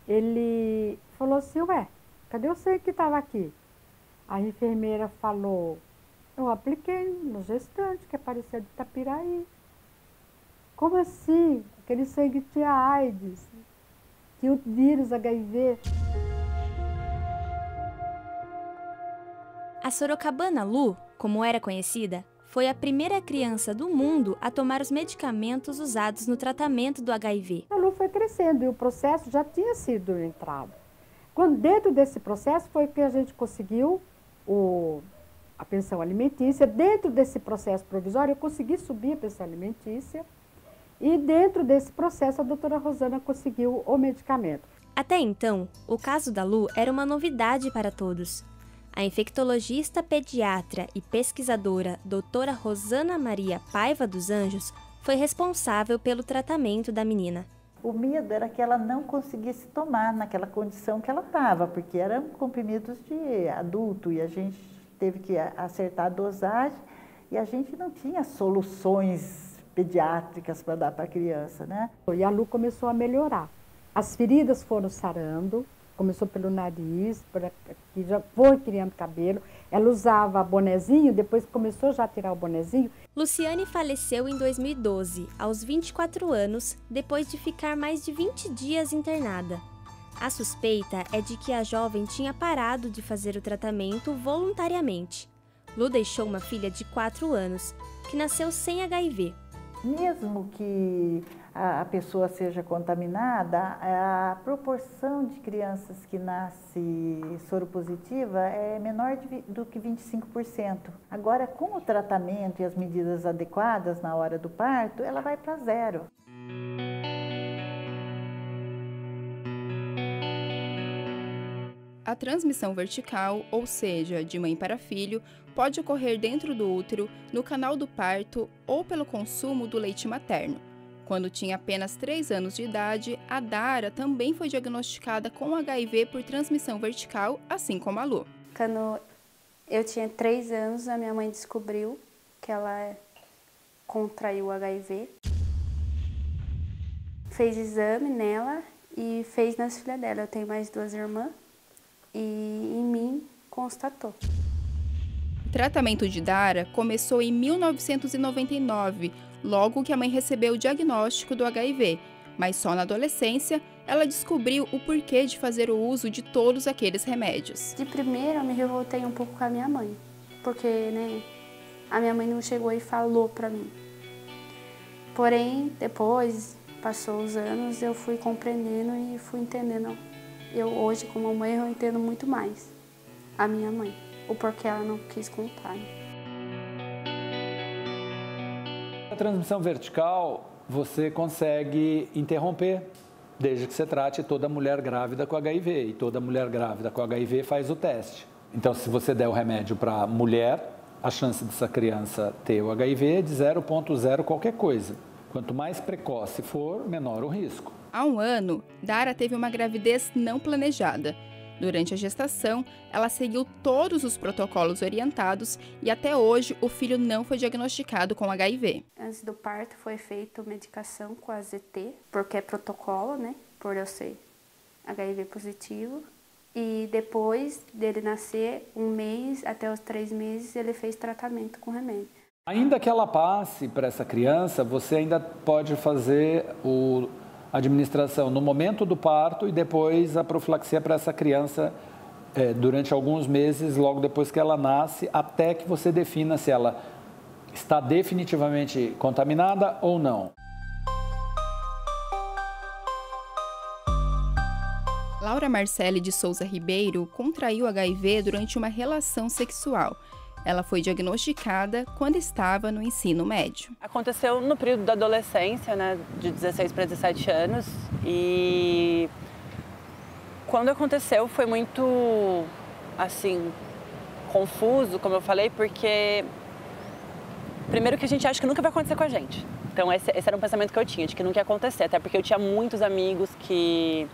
ele falou assim, ué, cadê o sangue que estava aqui? A enfermeira falou, eu apliquei no gestante que apareceu de Itapiraí. Como assim? Aquele sangue tinha AIDS, tinha o vírus HIV. A sorocabana Lu, como era conhecida, foi a primeira criança do mundo a tomar os medicamentos usados no tratamento do HIV. A Lu foi crescendo e o processo já tinha sido entrado. Dentro desse processo foi que a gente conseguiu a pensão alimentícia. Dentro desse processo provisório eu consegui subir a pensão alimentícia e dentro desse processo a doutora Rosana conseguiu o medicamento. Até então, o caso da Lu era uma novidade para todos. A infectologista pediatra e pesquisadora doutora Rosana Maria Paiva dos Anjos foi responsável pelo tratamento da menina. O medo era que ela não conseguisse tomar naquela condição que ela estava, porque eram comprimidos de adulto e a gente teve que acertar a dosagem e a gente não tinha soluções pediátricas para dar para a criança, né? E a Lu começou a melhorar. As feridas foram sarando, começou pelo nariz, que já foi criando cabelo. Ela usava bonezinho, depois começou já a tirar o bonezinho. Luciane faleceu em 2012, aos 24 anos, depois de ficar mais de 20 dias internada. A suspeita é de que a jovem tinha parado de fazer o tratamento voluntariamente. Lu deixou uma filha de 4 anos, que nasceu sem HIV. Mesmo que a pessoa seja contaminada, a proporção de crianças que nasce soropositiva é menor do que 25%. Agora, com o tratamento e as medidas adequadas na hora do parto, ela vai para 0. A transmissão vertical, ou seja, de mãe para filho, pode ocorrer dentro do útero, no canal do parto ou pelo consumo do leite materno. Quando tinha apenas 3 anos de idade, a Dara também foi diagnosticada com HIV por transmissão vertical, assim como a Lu. Quando eu tinha 3 anos, a minha mãe descobriu que ela contraiu HIV. Fez exame nela e fez nas filhas dela. Eu tenho mais 2 irmãs e em mim constatou. O tratamento de Dara começou em 1999, logo que a mãe recebeu o diagnóstico do HIV, mas só na adolescência ela descobriu o porquê de fazer o uso de todos aqueles remédios. De primeira eu me revoltei um pouco com a minha mãe, porque a minha mãe não chegou e falou pra mim. Porém, depois, passou os anos, eu fui compreendendo e fui entendendo. Eu hoje, como mãe, eu entendo muito mais a minha mãe, o porquê ela não quis contar. A transmissão vertical você consegue interromper, desde que você trate toda mulher grávida com HIV. E toda mulher grávida com HIV faz o teste. Então, se você der o remédio para mulher, a chance dessa criança ter o HIV é de 0,0 qualquer coisa. Quanto mais precoce for, menor o risco. Há um ano, Dara teve uma gravidez não planejada. Durante a gestação, ela seguiu todos os protocolos orientados e até hoje o filho não foi diagnosticado com HIV. Antes do parto foi feita medicação com AZT, porque é protocolo, né? Por eu ser HIV positivo. E depois dele nascer, 1 mês até os 3 meses, ele fez tratamento com remédio. Ainda que ela passe para essa criança, você ainda pode fazer a administração no momento do parto e depois a profilaxia para essa criança durante alguns meses, logo depois que ela nasce, até que você defina se ela está definitivamente contaminada ou não. Laura Marcele de Souza Ribeiro contraiu HIV durante uma relação sexual. Ela foi diagnosticada quando estava no ensino médio. Aconteceu no período da adolescência, né, de 16 para 17 anos. E quando aconteceu foi muito, assim, confuso, como eu falei, porque primeiro que a gente acha que nunca vai acontecer com a gente. Então esse era um pensamento que eu tinha, de que nunca ia acontecer, até porque eu tinha muitos amigos que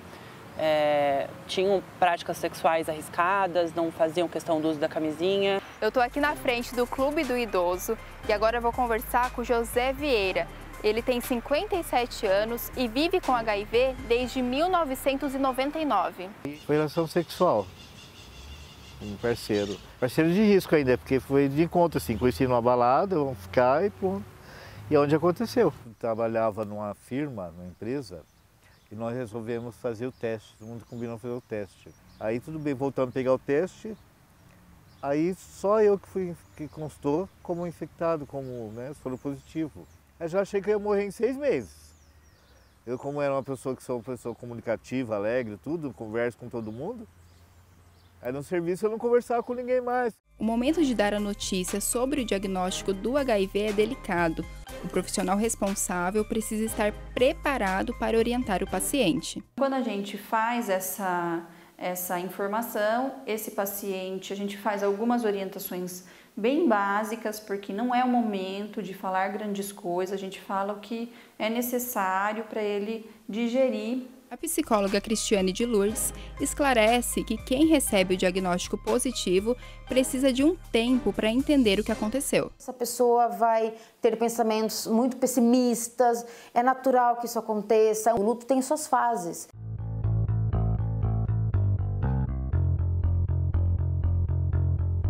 tinham práticas sexuais arriscadas, não faziam questão do uso da camisinha. Eu tô aqui na frente do Clube do Idoso e agora eu vou conversar com o José Vieira. Ele tem 57 anos e vive com HIV desde 1999. Foi relação sexual, um parceiro de risco ainda, porque foi de encontro assim, conheci numa balada, vamos ficar e pronto. E onde aconteceu? Eu trabalhava numa firma, numa empresa, e nós resolvemos fazer o teste, todo mundo combinou fazer o teste. Aí tudo bem, voltamos a pegar o teste, aí só eu que constou como infectado, como soro positivo. Eu já achei que eu ia morrer em 6 meses. Eu, como era uma pessoa que sou uma pessoa comunicativa, alegre, tudo, converso com todo mundo, aí no serviço eu não conversava com ninguém mais. O momento de dar a notícia sobre o diagnóstico do HIV é delicado. O profissional responsável precisa estar preparado para orientar o paciente. Quando a gente faz essa essa informação. Esse paciente, a gente faz algumas orientações bem básicas, porque não é o momento de falar grandes coisas, a gente fala o que é necessário para ele digerir. A psicóloga Cristiane de Lourdes esclarece que quem recebe o diagnóstico positivo precisa de um tempo para entender o que aconteceu. Essa pessoa vai ter pensamentos muito pessimistas, é natural que isso aconteça, o luto tem suas fases.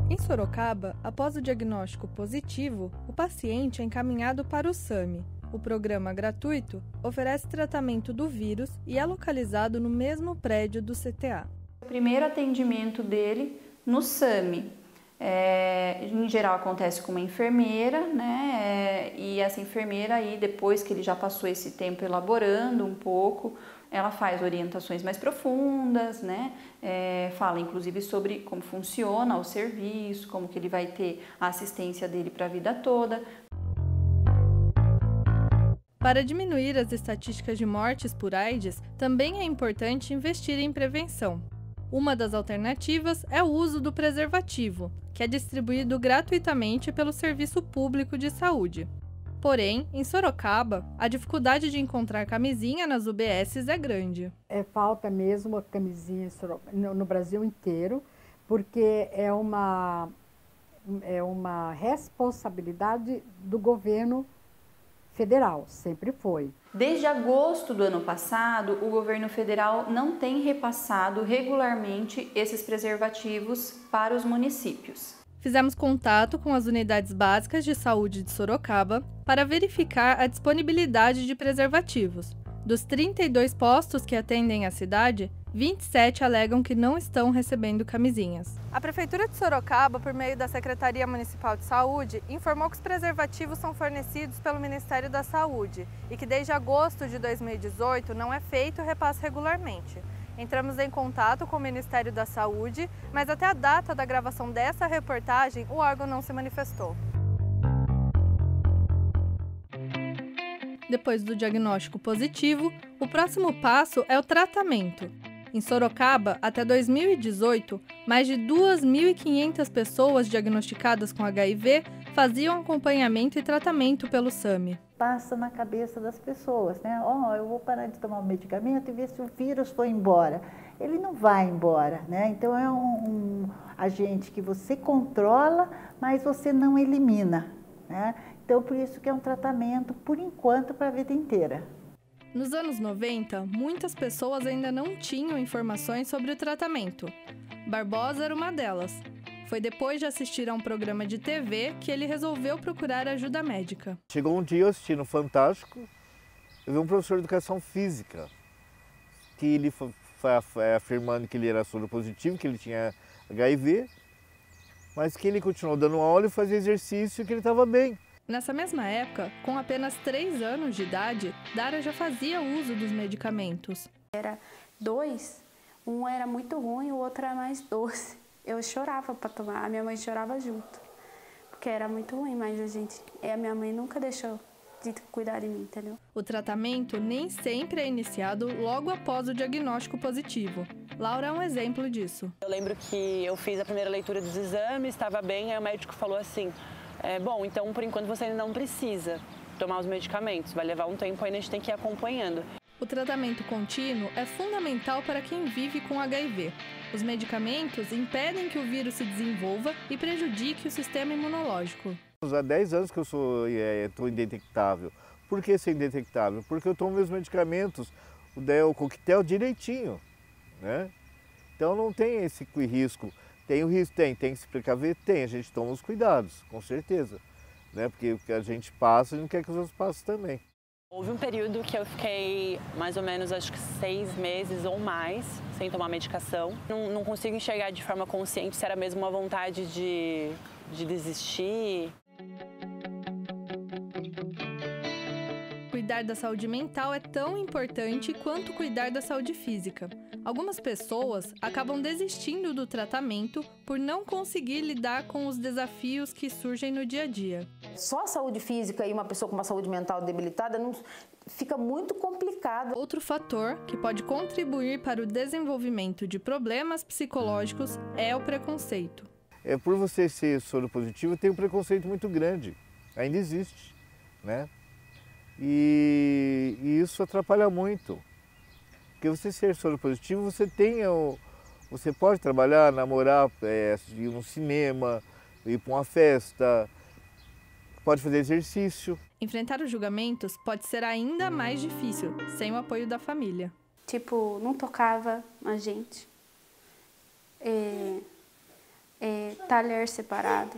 Em Sorocaba, após o diagnóstico positivo, o paciente é encaminhado para o SAMI. O programa gratuito oferece tratamento do vírus e é localizado no mesmo prédio do CTA. O primeiro atendimento dele no SAMI, em geral acontece com uma enfermeira, né? E essa enfermeira aí, depois que ele já passou esse tempo elaborando um pouco, ela faz orientações mais profundas, né? Fala inclusive sobre como funciona o serviço, como que ele vai ter a assistência dele para a vida toda. Para diminuir as estatísticas de mortes por AIDS, também é importante investir em prevenção. Uma das alternativas é o uso do preservativo, que é distribuído gratuitamente pelo Serviço Público de Saúde. Porém, em Sorocaba, a dificuldade de encontrar camisinha nas UBSs é grande. Falta mesmo a camisinha no Brasil inteiro, porque é uma responsabilidade do governo federal, sempre foi. Desde agosto do ano passado, o governo federal não tem repassado regularmente esses preservativos para os municípios. Fizemos contato com as unidades básicas de saúde de Sorocaba para verificar a disponibilidade de preservativos. Dos 32 postos que atendem a cidade, 27 alegam que não estão recebendo camisinhas. A Prefeitura de Sorocaba, por meio da Secretaria Municipal de Saúde, informou que os preservativos são fornecidos pelo Ministério da Saúde e que desde agosto de 2018 não é feito o repasse regularmente. Entramos em contato com o Ministério da Saúde, mas até a data da gravação dessa reportagem, o órgão não se manifestou. Depois do diagnóstico positivo, o próximo passo é o tratamento. Em Sorocaba, até 2018, mais de 2.500 pessoas diagnosticadas com HIV faziam acompanhamento e tratamento pelo SAMI. Passa na cabeça das pessoas, né? Eu vou parar de tomar o medicamento e ver se o vírus foi embora. Ele não vai embora, né? Então é um agente que você controla, mas você não elimina, né? Então por isso que é um tratamento, por enquanto, para a vida inteira. Nos anos 90, muitas pessoas ainda não tinham informações sobre o tratamento. Barbosa era uma delas. Foi depois de assistir a um programa de TV que ele resolveu procurar ajuda médica. Chegou um dia, eu assisti no Fantástico, eu vi um professor de educação física, que ele foi afirmando que ele era soropositivo, que ele tinha HIV, mas que ele continuou dando aula e fazia exercício e que ele estava bem. Nessa mesma época, com apenas 3 anos de idade, Dara já fazia uso dos medicamentos. Era 2, um era muito ruim, o outro era mais doce. Eu chorava para tomar, a minha mãe chorava junto, porque era muito ruim, mas a minha mãe nunca deixou de cuidar de mim, entendeu? O tratamento nem sempre é iniciado logo após o diagnóstico positivo. Laura é um exemplo disso. Eu lembro que eu fiz a primeira leitura dos exames, estava bem, aí o médico falou assim, bom, então por enquanto você ainda não precisa tomar os medicamentos, vai levar um tempo, ainda a gente tem que ir acompanhando. O tratamento contínuo é fundamental para quem vive com HIV. Os medicamentos impedem que o vírus se desenvolva e prejudique o sistema imunológico. Há 10 anos que eu estou indetectável. Por que ser indetectável? Porque eu tomo meus medicamentos, o coquetel direitinho, né? Então não tem esse risco. Tem o risco? Tem que se precaver? Tem, a gente toma os cuidados, com certeza. Né? Porque o que a gente passa, a gente quer que os outros passem também. Houve um período que eu fiquei mais ou menos, acho que 6 meses ou mais, sem tomar medicação. Não consigo enxergar de forma consciente se era mesmo uma vontade de desistir. Cuidar da saúde mental é tão importante quanto cuidar da saúde física. Algumas pessoas acabam desistindo do tratamento por não conseguir lidar com os desafios que surgem no dia a dia. Só a saúde física e uma pessoa com uma saúde mental debilitada fica muito complicado. Outro fator que pode contribuir para o desenvolvimento de problemas psicológicos é o preconceito. Por você ser soropositivo, tem um preconceito muito grande, ainda existe, né? E isso atrapalha muito, porque você ser soropositivo, você pode trabalhar, namorar, ir no cinema, ir para uma festa, pode fazer exercício. Enfrentar os julgamentos pode ser ainda mais difícil, sem o apoio da família. Tipo, não tocava a gente. Talher separado.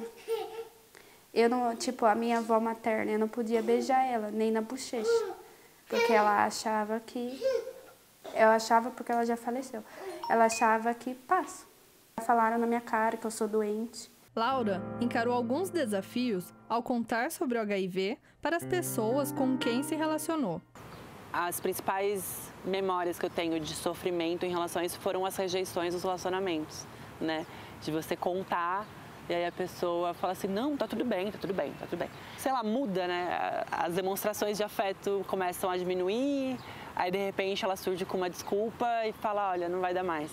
Eu não, tipo, a minha avó materna, eu não podia beijar ela, nem na bochecha. Porque ela achava que... Eu achava porque ela já faleceu. Ela achava que passa. Falaram na minha cara que eu sou doente. Laura encarou alguns desafios ao contar sobre o HIV para as pessoas com quem se relacionou. As principais memórias que eu tenho de sofrimento em relação a isso foram as rejeições dos relacionamentos, né? De você contar e aí a pessoa fala assim, não, tá tudo bem, tá tudo bem, tá tudo bem. Sei lá, muda, né? As demonstrações de afeto começam a diminuir, aí de repente ela surge com uma desculpa e fala, olha, não vai dar mais.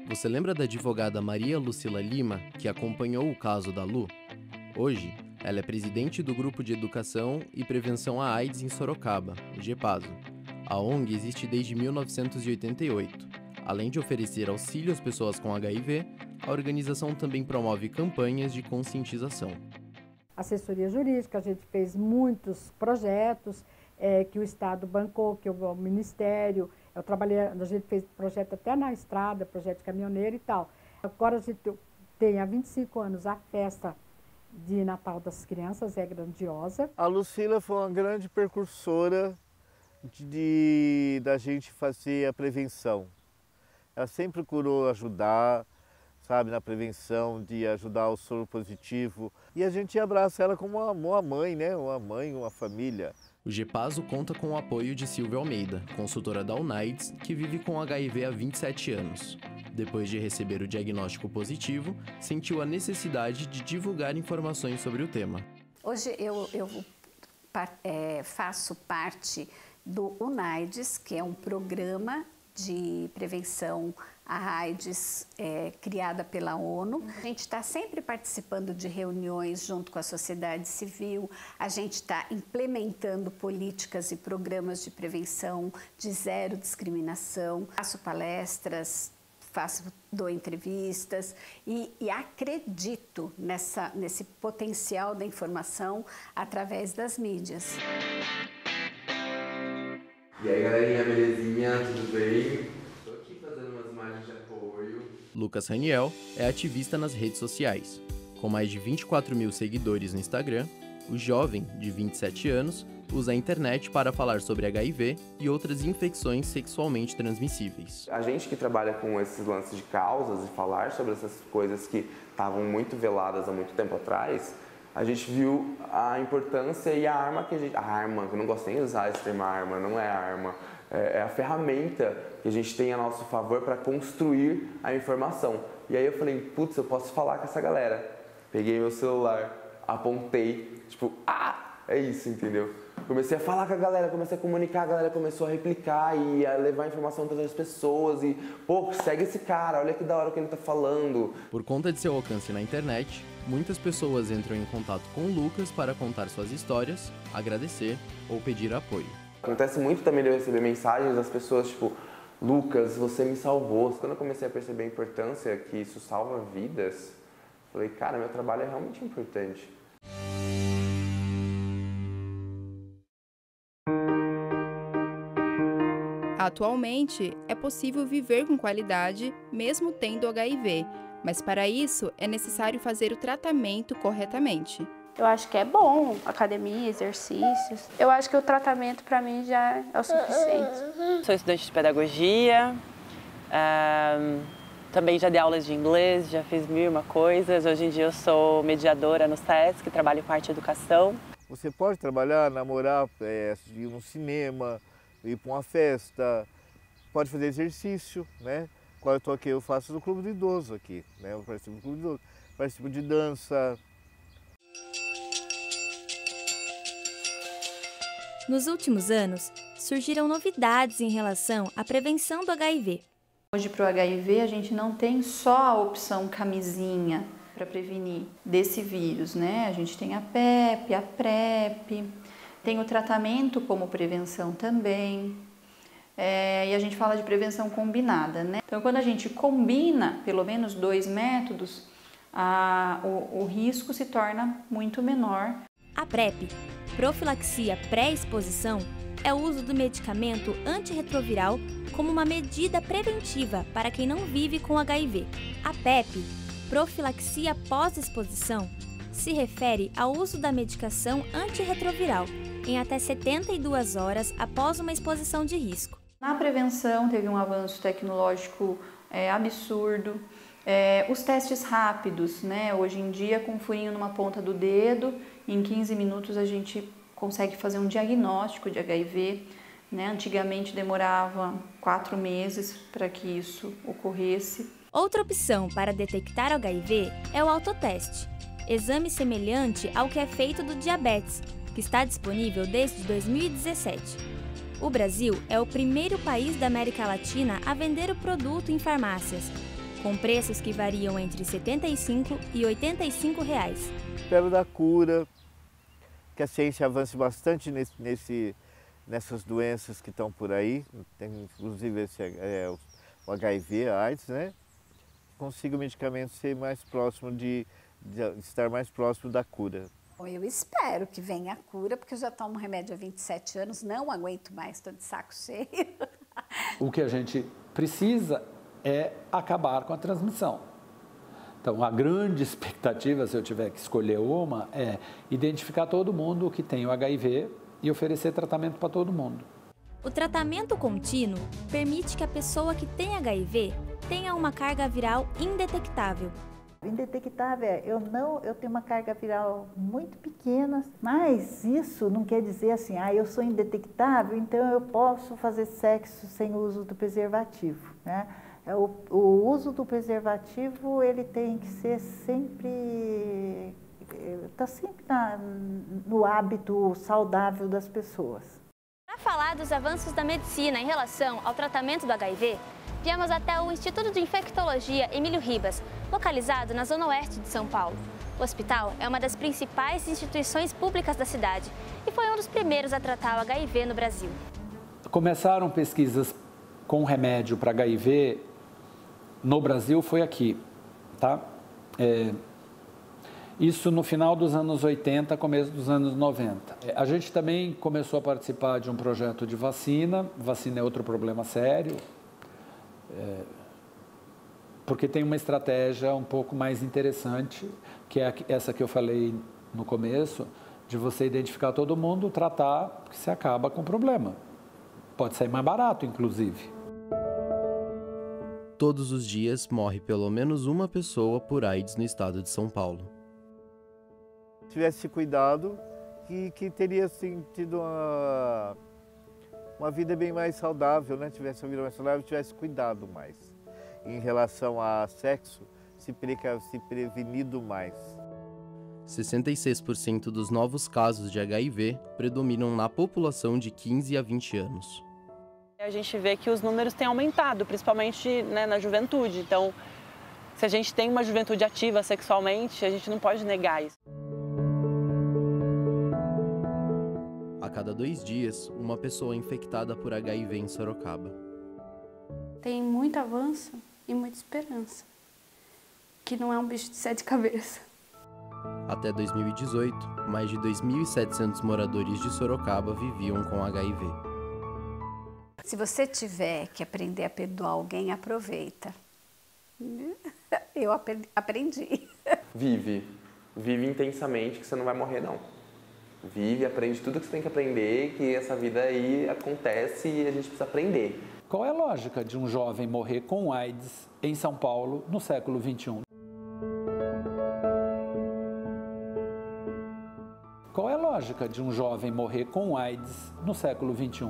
Você lembra da advogada Maria Lucila Lima, que acompanhou o caso da Lu? Hoje, ela é presidente do Grupo de Educação e Prevenção à AIDS em Sorocaba, o GEPASO. A ONG existe desde 1988. Além de oferecer auxílio às pessoas com HIV, a organização também promove campanhas de conscientização. Assessoria jurídica, a gente fez muitos projetos que o Estado bancou, que o Ministério... a gente fez projeto até na estrada, projeto de caminhoneiro e tal. Agora a gente tem há 25 anos a festa de Natal das Crianças, é grandiosa. A Lucila foi uma grande precursora da gente fazer a prevenção. Ela sempre procurou ajudar, sabe, na prevenção, de ajudar o soropositivo. E a gente abraça ela como uma mãe, né? Uma mãe, uma família. O GEPASO conta com o apoio de Silvia Almeida, consultora da UNAIDS, que vive com HIV há 27 anos. Depois de receber o diagnóstico positivo, sentiu a necessidade de divulgar informações sobre o tema. Hoje eu faço parte do UNAIDS, que é um programa de prevenção à AIDS criada pela ONU. A gente está sempre participando de reuniões junto com a sociedade civil, a gente está implementando políticas e programas de prevenção de zero discriminação, faço palestras, dou entrevistas e acredito nesse potencial da informação através das mídias. E aí, galerinha, belezinha? Tudo bem? Estou aqui fazendo umas imagens de apoio. Lucas Raniel é ativista nas redes sociais. Com mais de 24 mil seguidores no Instagram, o jovem, de 27 anos, usa a internet para falar sobre HIV e outras infecções sexualmente transmissíveis. A gente que trabalha com esses lances de causas e falar sobre essas coisas que estavam muito veladas há muito tempo atrás, a gente viu a importância e a arma que a gente... A arma, eu não gosto nem de usar esse termo arma, não é arma. É a ferramenta que a gente tem a nosso favor para construir a informação. E aí eu falei, putz, eu posso falar com essa galera. Peguei meu celular, apontei, tipo, é isso, entendeu? Comecei a falar com a galera, comecei a comunicar, a galera começou a replicar e a levar a informação para outras pessoas e, pô, segue esse cara, olha que da hora que ele tá falando. Por conta de seu alcance na internet, muitas pessoas entram em contato com o Lucas para contar suas histórias, agradecer ou pedir apoio. Acontece muito também de eu receber mensagens das pessoas, tipo, Lucas, você me salvou. Quando eu comecei a perceber a importância que isso salva vidas, falei, cara, meu trabalho é realmente importante. Atualmente, é possível viver com qualidade mesmo tendo HIV, mas para isso é necessário fazer o tratamento corretamente. Eu acho que é bom, academia, exercícios. Eu acho que o tratamento para mim já é o suficiente. Sou estudante de pedagogia, também já dei aulas de inglês, já fiz 1001 coisas. Hoje em dia eu sou mediadora no SESC, trabalho com arte e educação. Você pode trabalhar, namorar, ir no cinema, ir para uma festa, pode fazer exercício, né? qual eu estou aqui, eu faço no clube de idoso aqui, né? Eu participo do clube de idoso, participo de dança. Nos últimos anos, surgiram novidades em relação à prevenção do HIV. Hoje, para o HIV, a gente não tem só a opção camisinha para prevenir desse vírus, né? A gente tem a PEP, a PrEP, tem o tratamento como prevenção também. E a gente fala de prevenção combinada, né? Então, quando a gente combina pelo menos 2 métodos, o risco se torna muito menor. A PrEP, profilaxia pré-exposição, é o uso do medicamento antirretroviral como uma medida preventiva para quem não vive com HIV. A PEP, profilaxia pós-exposição, se refere ao uso da medicação antirretroviral em até 72 horas após uma exposição de risco. Na prevenção teve um avanço tecnológico absurdo. Os testes rápidos, né? Hoje em dia, com um furinho numa ponta do dedo, em 15 minutos a gente consegue fazer um diagnóstico de HIV. Né? Antigamente demorava 4 meses para que isso ocorresse. Outra opção para detectar HIV é o autoteste, exame semelhante ao que é feito do diabetes, que está disponível desde 2017. O Brasil é o primeiro país da América Latina a vender o produto em farmácias, com preços que variam entre R$ 75 e R$ 85. Espero da cura, que a ciência avance bastante nessas doenças que estão por aí, tem, inclusive o HIV, a AIDS, né? Consiga o medicamento ser mais próximo de estar mais próximo da cura. Eu espero que venha a cura, porque eu já tomo remédio há 27 anos, não aguento mais, estou de saco cheio. O que a gente precisa é acabar com a transmissão. Então, a grande expectativa, se eu tiver que escolher uma, é identificar todo mundo que tem o HIV e oferecer tratamento para todo mundo. O tratamento contínuo permite que a pessoa que tem HIV tenha uma carga viral indetectável. Indetectável, eu tenho uma carga viral muito pequena, mas isso não quer dizer assim, eu sou indetectável, então eu posso fazer sexo sem o uso do preservativo, né? O uso do preservativo, ele tem que ser sempre, está sempre no hábito saudável das pessoas. Para falar dos avanços da medicina em relação ao tratamento do HIV, viemos até o Instituto de Infectologia Emílio Ribas, localizado na zona oeste de São Paulo. O hospital é uma das principais instituições públicas da cidade e foi um dos primeiros a tratar o HIV no Brasil. Começaram pesquisas com remédio para HIV no Brasil, foi aqui, tá? Isso no final dos anos 80, começo dos anos 90. A gente também começou a participar de um projeto de vacina. Vacina é outro problema sério, porque tem uma estratégia um pouco mais interessante, que é essa que eu falei no começo, de você identificar todo mundo, tratar, porque você acaba com o problema. Pode sair mais barato, inclusive. Todos os dias morre pelo menos uma pessoa por AIDS no estado de São Paulo. Se tivesse cuidado, que teria assim, tido uma vida bem mais saudável, né? Tivesse uma vida mais saudável, tivesse cuidado mais. Em relação a sexo, se prevenido mais. 66% dos novos casos de HIV predominam na população de 15 a 20 anos. A gente vê que os números têm aumentado, principalmente, né, na juventude. Então, se a gente tem uma juventude ativa sexualmente, a gente não pode negar isso. A cada 2 dias, uma pessoa infectada por HIV em Sorocaba. Tem muito avanço e muita esperança, que não é um bicho de 7 cabeças. Até 2018, mais de 2.700 moradores de Sorocaba viviam com HIV. Se você tiver que aprender a perdoar alguém, aproveita. Eu aprendi. Vive intensamente, que você não vai morrer, não. Vive, aprende tudo que você tem que aprender, que essa vida aí acontece e a gente precisa aprender. Qual é a lógica de um jovem morrer com AIDS em São Paulo no século XXI? Qual é a lógica de um jovem morrer com AIDS no século XXI?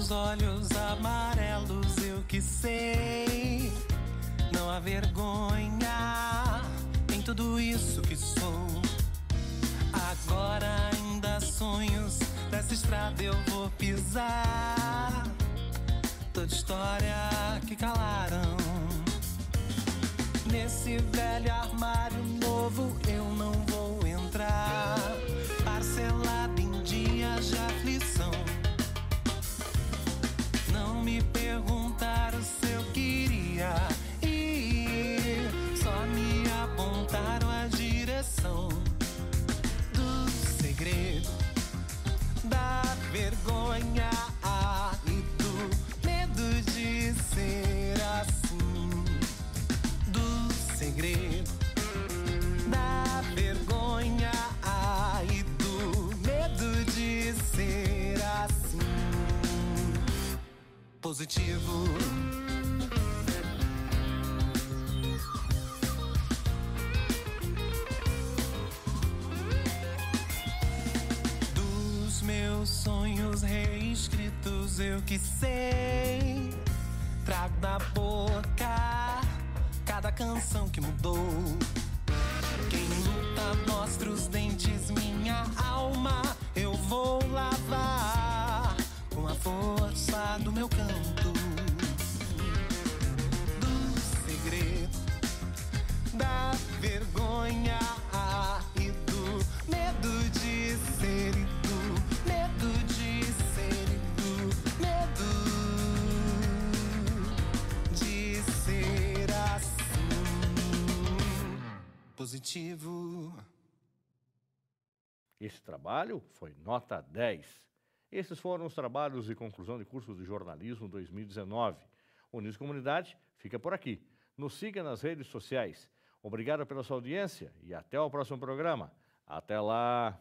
teus olhos amarelos eu que sei. Não há vergonha em tudo isso que sou. Agora ainda sonhos, nessa estrada eu vou pisar. Toda história que calaram. Nesse velho armário novo eu não vou entrar. Parcelado em dias de aflição. Não me perguntaram se eu queria ir, só me apontaram a direção do segredo, da vergonha e do medo de ser assim. Do segredo, da vergonha e do medo de ser assim. Positivo. Dos meus sonhos reescritos eu que sei. Trago da boca cada canção que mudou. Quem luta mostra os dentes, minha alma eu vou lavar com a força do meu canto. Do segredo, da vergonha e do medo de ser e do medo de ser e do medo de ser assim. Positivo. Esse trabalho foi nota 10. Esses foram os trabalhos de conclusão de curso de jornalismo 2019. O News Comunidade fica por aqui. Nos siga nas redes sociais. Obrigado pela sua audiência e até o próximo programa. Até lá!